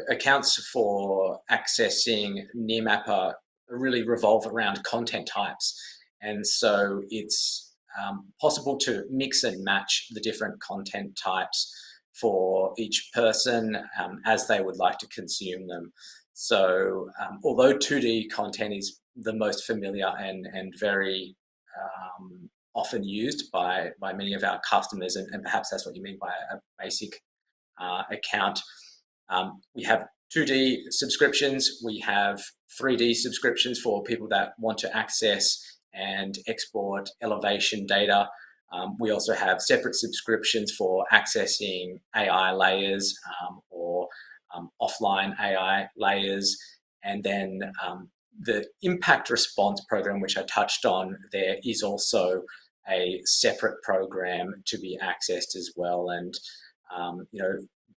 Accounts for accessing Nearmap really revolve around content types. And so it's possible to mix and match the different content types for each person as they would like to consume them. So although 2D content is the most familiar and very often used by many of our customers, and perhaps that's what you mean by a basic account, we have 2D subscriptions, we have 3D subscriptions for people that want to access and export elevation data. We also have separate subscriptions for accessing AI layers or offline AI layers. And then the impact response program, which I touched on there, is also a separate program to be accessed as well. And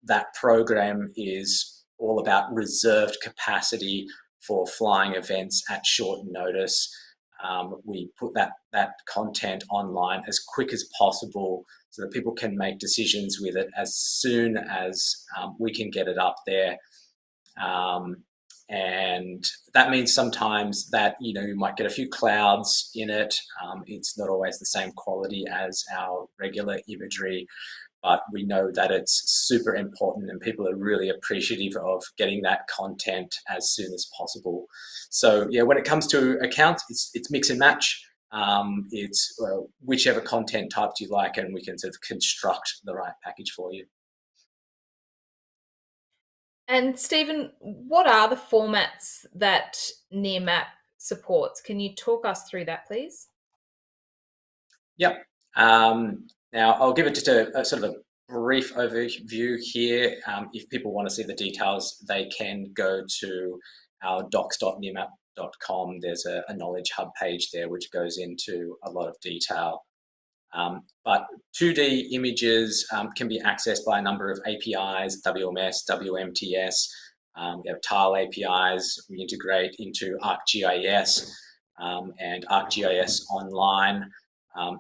that program is all about reserved capacity for flying events at short notice. We put that content online as quick as possible so that people can make decisions with it as soon as we can get it up there. And that means sometimes that you might get a few clouds in it. It's not always the same quality as our regular imagery, but we know that it's super important and people are really appreciative of getting that content as soon as possible. So yeah, when it comes to accounts, it's mix and match. It's whichever content type you like, and we can sort of construct the right package for you. And Stephen, what are the formats that Nearmap supports? Can you talk us through that, please? Yep. Now I'll give it just a sort of a brief overview here. If people want to see the details, they can go to our docs.nearmap.com. There's a knowledge hub page there which goes into a lot of detail. But 2D images can be accessed by a number of APIs, WMS, WMTS. We have tile APIs. We integrate into ArcGIS and ArcGIS Online.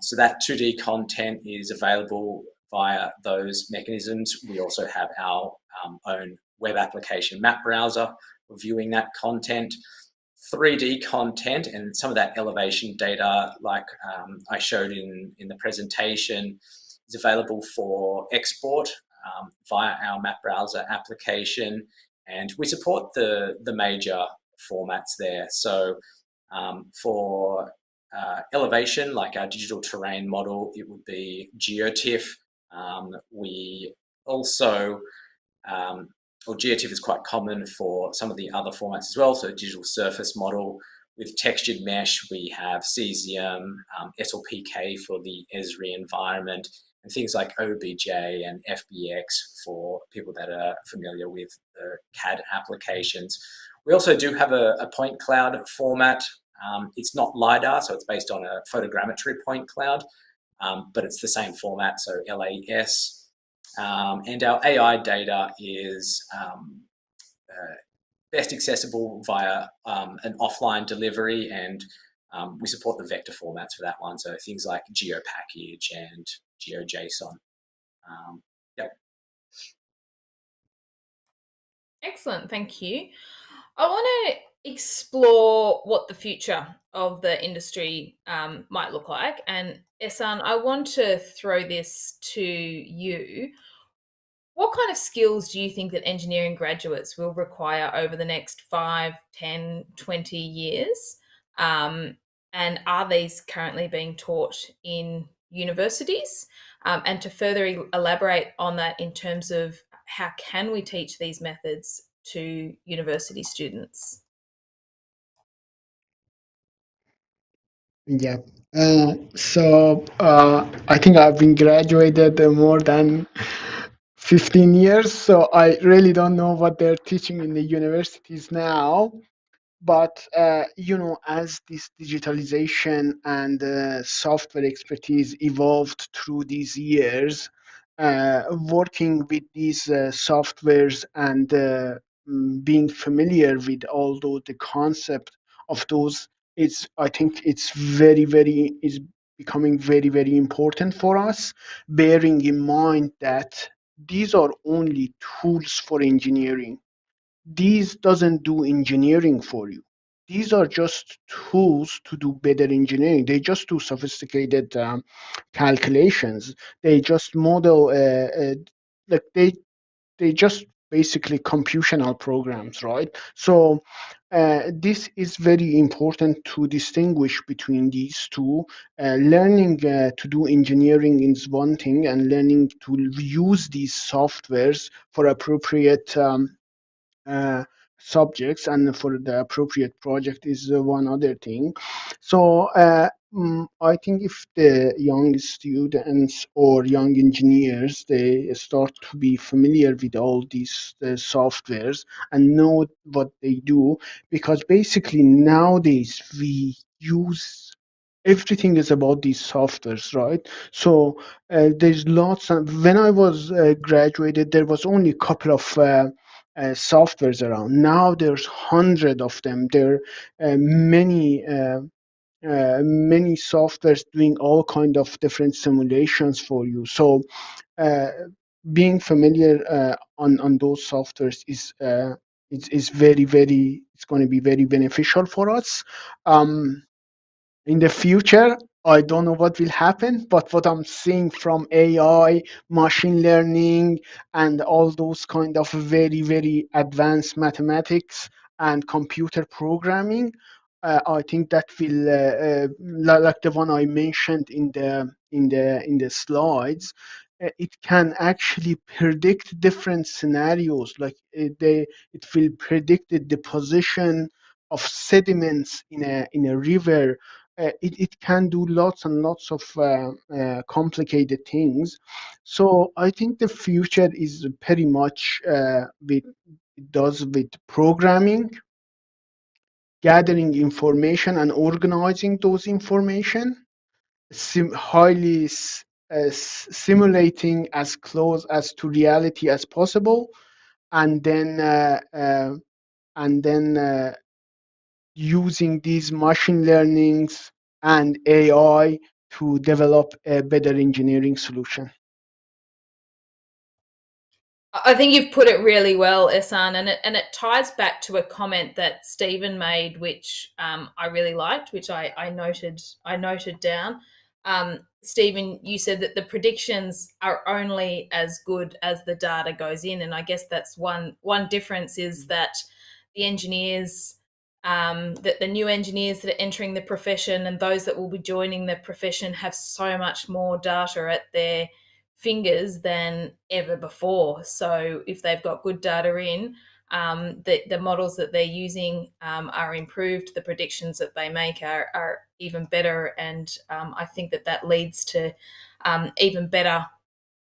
So that 2D content is available via those mechanisms. We also have our own web application map browser for viewing that content. 3D content and some of that elevation data, like I showed in the presentation, is available for export via our map browser application, and we support the major formats there. So for elevation, like our digital terrain model, it would be GeoTIFF. We also or GeoTIFF is quite common for some of the other formats as well. So digital surface model with textured mesh, we have Cesium, SLPK for the Esri environment, and things like OBJ and FBX for people that are familiar with the CAD applications. We also do have a point cloud format. It's not Lidar, so it's based on a photogrammetry point cloud, but it's the same format, so LAS. And our AI data is best accessible via an offline delivery, and we support the vector formats for that one, so things like GeoPackage and GeoJSON. Yep. Excellent, thank you. I want to explore what the future of the industry might look like. And Essan, I want to throw this to you. What kind of skills do you think that engineering graduates will require over the next 5, 10, 20 years? And are these currently being taught in universities? And to further elaborate on that in terms of how can we teach these methods to university students? Yeah. I think I've been graduated more than 15 years, so I really don't know what they're teaching in the universities now. But as this digitalization and software expertise evolved through these years, working with these softwares and being familiar with all the concept of those, I think it's is becoming very important for us, bearing in mind that these are only tools for engineering. These doesn't do engineering for you. These are just tools to do better engineering. They just do sophisticated calculations. They just model like they just basically computational programs, right? So this is very important to distinguish between these two. Learning to do engineering is one thing, and learning to use these softwares for appropriate subjects and for the appropriate project is one other thing. So I think if the young students or young engineers, they start to be familiar with all these softwares and know what they do, because basically nowadays we use everything is about these softwares, right? So there's lots of, when I was graduated, there was only a couple of softwares around. Now there's hundreds of them. There are many softwares doing all kind of different simulations for you. So being familiar on those softwares is very, it's going to be very beneficial for us. In the future, I don't know what will happen, but what I'm seeing from AI, machine learning, and all those kind of very, very advanced mathematics and computer programming, I think that will, like the one I mentioned in the slides, it can actually predict different scenarios. Like it will predict the position of sediments in a river. It can do lots and lots of complicated things. So I think the future is pretty much with it does with programming, gathering information and organizing those information, highly simulating as close as to reality as possible, and then using these machine learnings and AI to develop a better engineering solution. I think you've put it really well, Essan, and it ties back to a comment that Stephen made, which I really liked, which I noted down. Stephen, you said that the predictions are only as good as the data goes in, and I guess that's one difference is that the engineers, that the new engineers that are entering the profession and those that will be joining the profession have so much more data at their fingers than ever before. So if they've got good data in, the models that they're using are improved. The predictions that they make are even better, and I think that leads to even better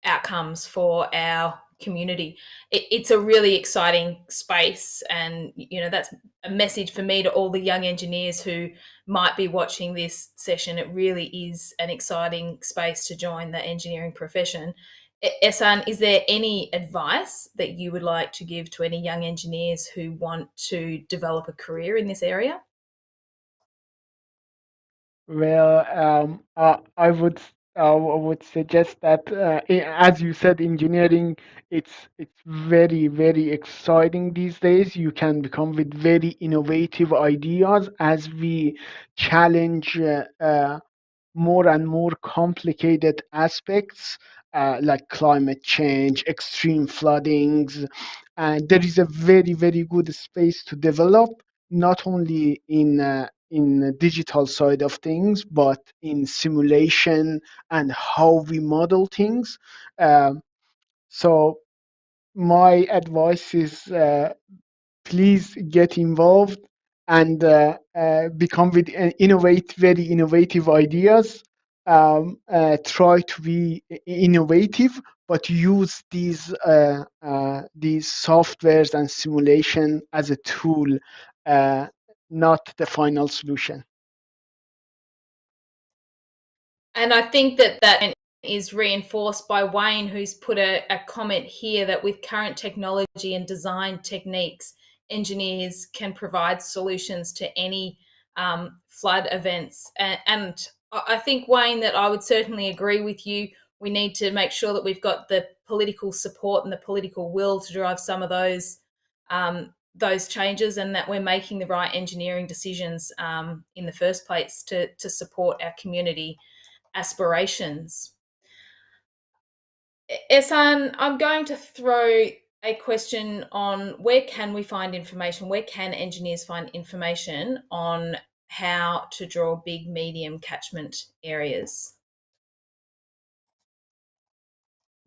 outcomes for our community. It's a really exciting space, and that's a message for me to all the young engineers who might be watching this session. It really is an exciting space to join the engineering profession. Essan, is there any advice that you would like to give to any young engineers who want to develop a career in this area? Well, I would suggest that, as you said, engineering it's very, very exciting these days. You can become with very innovative ideas as we challenge more and more complicated aspects like climate change, extreme floodings, and there is a very, very good space to develop, not only in the digital side of things, but in simulation and how we model things. So my advice is please get involved and become with innovate very innovative ideas. Try to be innovative, but use these softwares and simulation as a tool, not the final solution. And I think that is reinforced by Wayne, who's put a comment here that with current technology and design techniques, engineers can provide solutions to any flood events. And I think, Wayne, that I would certainly agree with you. We need to make sure that we've got the political support and the political will to drive some of those changes, and that we're making the right engineering decisions in the first place to support our community aspirations. Essan, I'm going to throw a question on where can we find information? Where can engineers find information on how to draw big, medium catchment areas?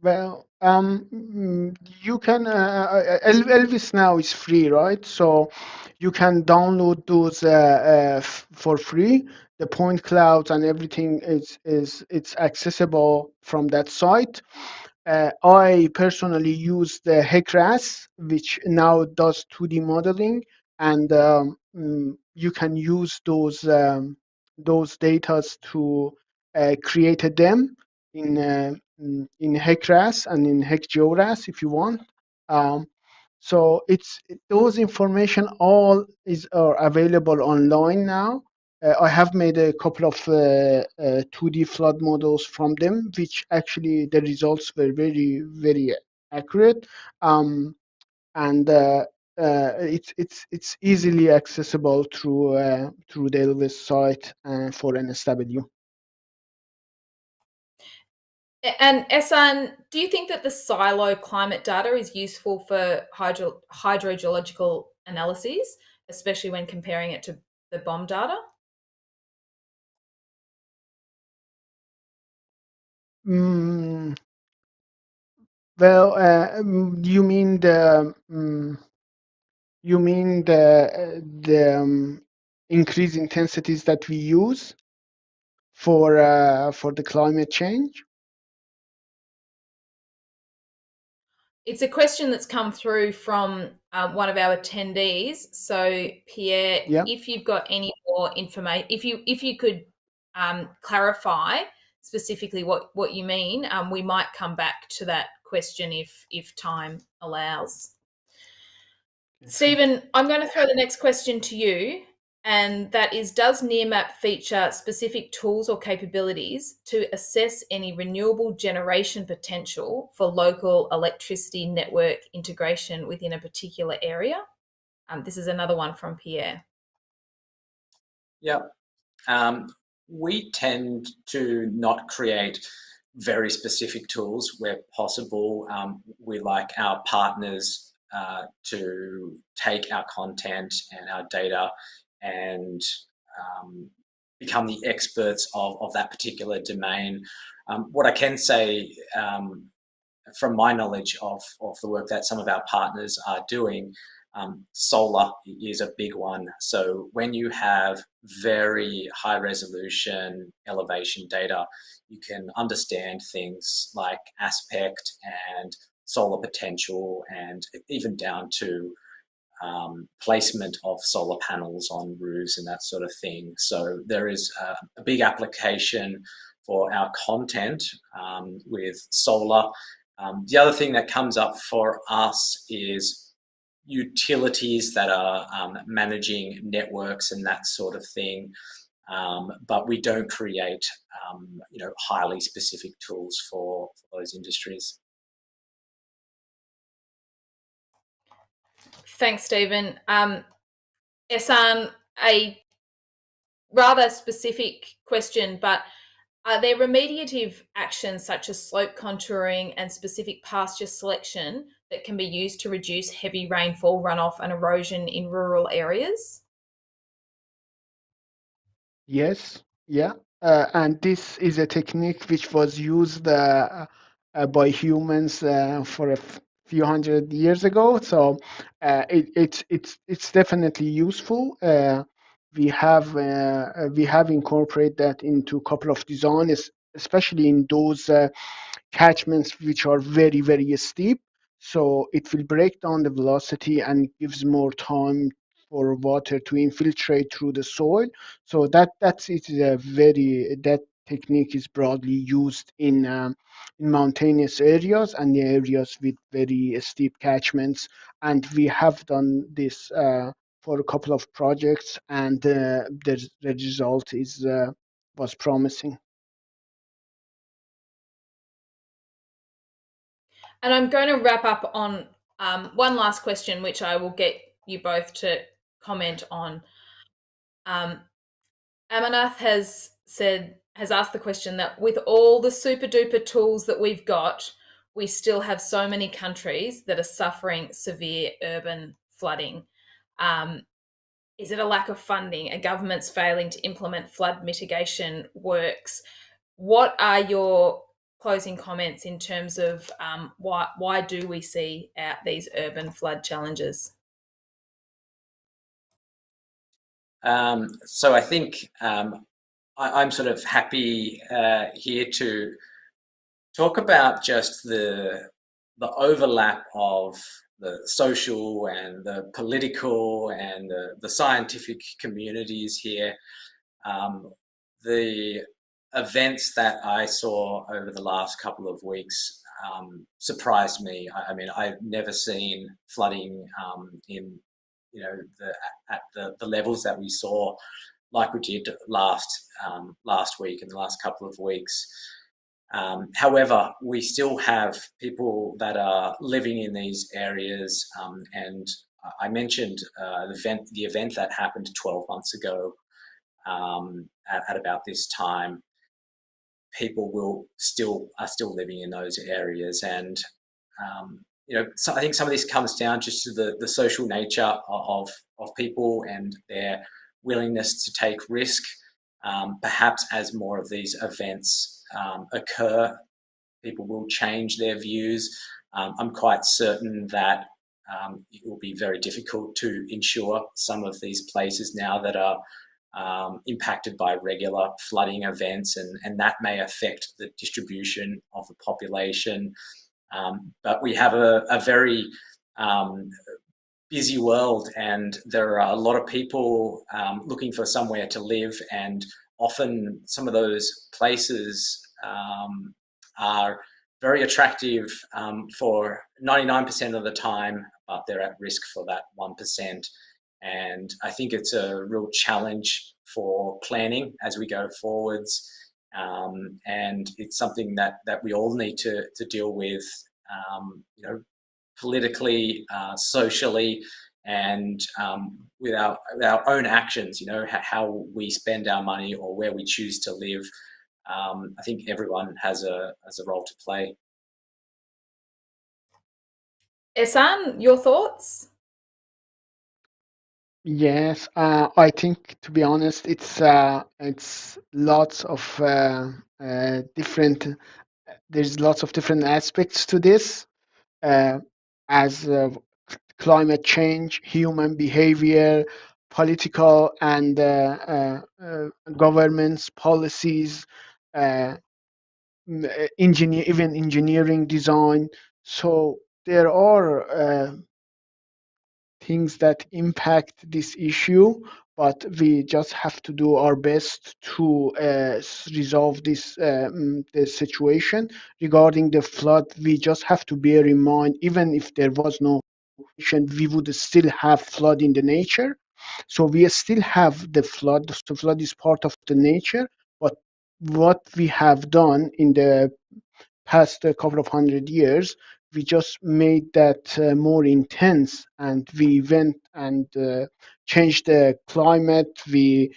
Well, you can. Elvis now is free, right? So you can download those for free. The point clouds and everything is it's accessible from that site. I personally use the HECRAS, which now does 2D modeling, and you can use those data to create a DEM in HECRAS and in HECGeoRAS if you want. So those information all are available online now. I have made a couple of 2D flood models from them, which actually the results were very, very accurate. And it's easily accessible through the Elvis site for NSW. And Essan, do you think that the silo climate data is useful for hydrogeological analyses, especially when comparing it to the BOM data? Well, you mean the increased intensities that we use for the climate change? It's a question that's come through from one of our attendees. So, Pierre, Yeah. if you've got any more information, if you could clarify specifically what you mean, we might come back to that question if time allows. Stephen, I'm going to throw the next question to you, and that is, does Nearmap feature specific tools or capabilities to assess any renewable generation potential for local electricity network integration within a particular area? This is another one from Pierre. Yeah. We tend to not create very specific tools where possible. We like our partners to take our content and our data and become the experts of that particular domain. What I can say from my knowledge of the work that some of our partners are doing, solar is a big one. So when you have very high resolution elevation data, you can understand things like aspect and solar potential, and even down to placement of solar panels on roofs and that sort of thing. So there is a big application for our content with solar. The other thing that comes up for us is utilities that are managing networks and that sort of thing, but we don't create highly specific tools for those industries. Thanks, Stephen. Essan, a rather specific question, but are there remediative actions such as slope contouring and specific pasture selection that can be used to reduce heavy rainfall, runoff, and erosion in rural areas? Yes, yeah. And this is a technique which was used by humans for a few hundred years ago. So it's definitely useful. We have incorporated that into a couple of designs, especially in those catchments which are very, very steep. So it will break down the velocity and gives more time for water to infiltrate through the soil. So that technique is broadly used in mountainous areas and the areas with very steep catchments. And we have done this for a couple of projects, and the result was promising. And I'm going to wrap up on one last question, which I will get you both to comment on. Amanath has asked the question that with all the super duper tools that we've got, we still have so many countries that are suffering severe urban flooding. Is it a lack of funding? Are governments failing to implement flood mitigation works? What are your closing comments in terms of why do we see these urban flood challenges? So I think I'm sort of happy here to talk about just the overlap of the social and the political and the scientific communities here. The events that I saw over the last couple of weeks surprised me. I mean, I've never seen flooding in at the levels that we saw, like we did last week and the last couple of weeks. However, we still have people that are living in these areas, and I mentioned the event that happened 12 months ago at about this time. people are still living in those areas. And so I think some of this comes down just to the social nature of people and their willingness to take risk. Perhaps as more of these events occur, people will change their views. I'm quite certain that it will be very difficult to insure some of these places now that are impacted by regular flooding events, and that may affect the distribution of the population. But we have a very busy world, and there are a lot of people looking for somewhere to live, and often some of those places are very attractive for 99% of the time, but they're at risk for that 1%. And I think it's a real challenge for planning as we go forwards. And it's something that we all need to deal with, politically, socially, and with our own actions, how we spend our money or where we choose to live. I think everyone has a role to play. Essan, your thoughts? Yes, I think, to be honest, it's lots of different. There's lots of different aspects to this, as climate change, human behavior, political and governments, policies, even engineering design. So there are things that impact this issue, but we just have to do our best to resolve this the situation. Regarding the flood, we just have to bear in mind, even if there was no, we would still have flood in the nature. So we still have the flood. The flood is part of the nature, but what we have done in the past couple of 100 years, we just made that more intense, and we went and changed the climate. We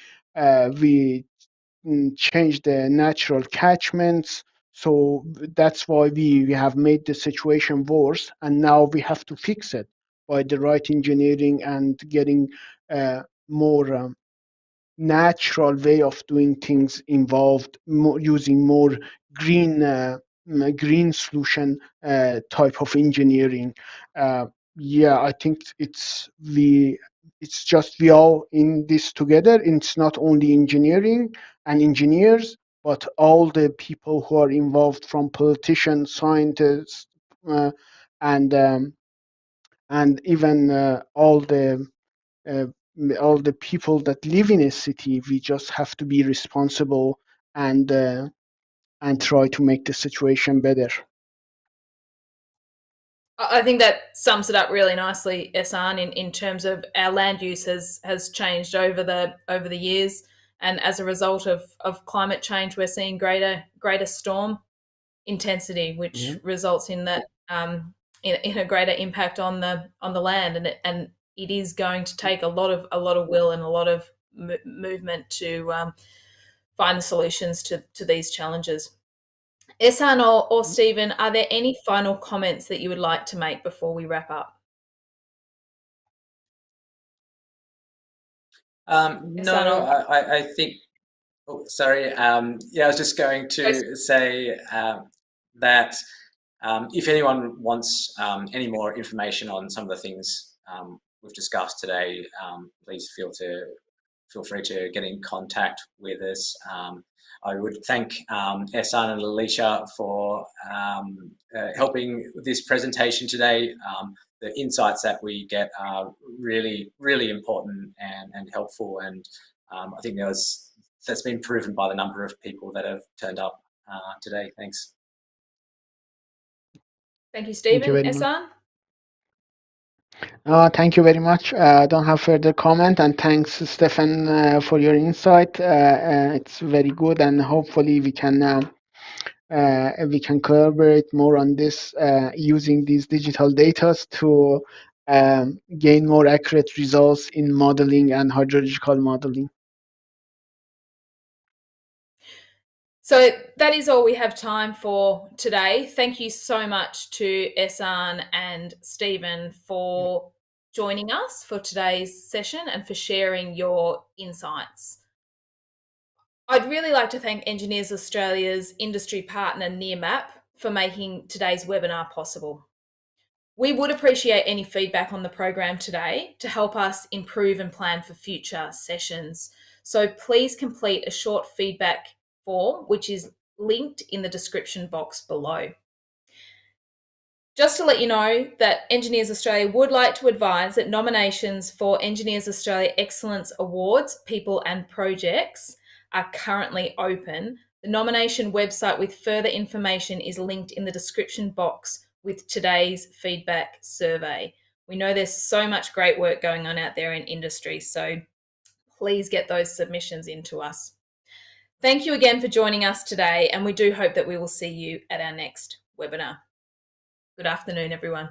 changed the natural catchments. So that's why we have made the situation worse, and now we have to fix it by the right engineering and getting more natural way of doing things involved, using more green green solution type of engineering. Yeah, I think it's just we all in this together. It's not only engineering and engineers, but all the people who are involved, from politicians, scientists, uh, and um, and even uh, all the people that live in a city. We just have to be responsible and try to make the situation better. I think that sums it up really nicely, Essan, in terms of our land use has changed over the years, and as a result of climate change, we're seeing greater storm intensity, which results in that in a greater impact on the land, and it is going to take a lot of will and a lot of movement to find the solutions to these challenges. Essan or Stephen, are there any final comments that you would like to make before we wrap up? No, I think. Oh, sorry. Yeah, I was just going to say that if anyone wants any more information on some of the things we've discussed today, please feel free to get in contact with us. I would thank Essan and Alicia for helping with this presentation today. The insights that we get are really, really important and helpful, and I think that's been proven by the number of people that have turned up today. Thanks. Thank you, Stephen. Thank you very Essan? Thank you very much. I don't have further comment, and thanks, Stefan, for your insight. It's very good, and hopefully we can collaborate more on this, using these digital data to gain more accurate results in modeling and hydrological modeling. So that is all we have time for today. Thank you so much to Essan and Stephen for joining us for today's session and for sharing your insights. I'd really like to thank Engineers Australia's industry partner Nearmap for making today's webinar possible. We would appreciate any feedback on the program today to help us improve and plan for future sessions. So please complete a short feedback form, which is linked in the description box below. Just to let you know that Engineers Australia would like to advise that nominations for Engineers Australia Excellence Awards, People and Projects are currently open. The nomination website with further information is linked in the description box with today's feedback survey. We know there's so much great work going on out there in industry, so please get those submissions into us. Thank you again for joining us today, and we do hope that we will see you at our next webinar. Good afternoon, everyone.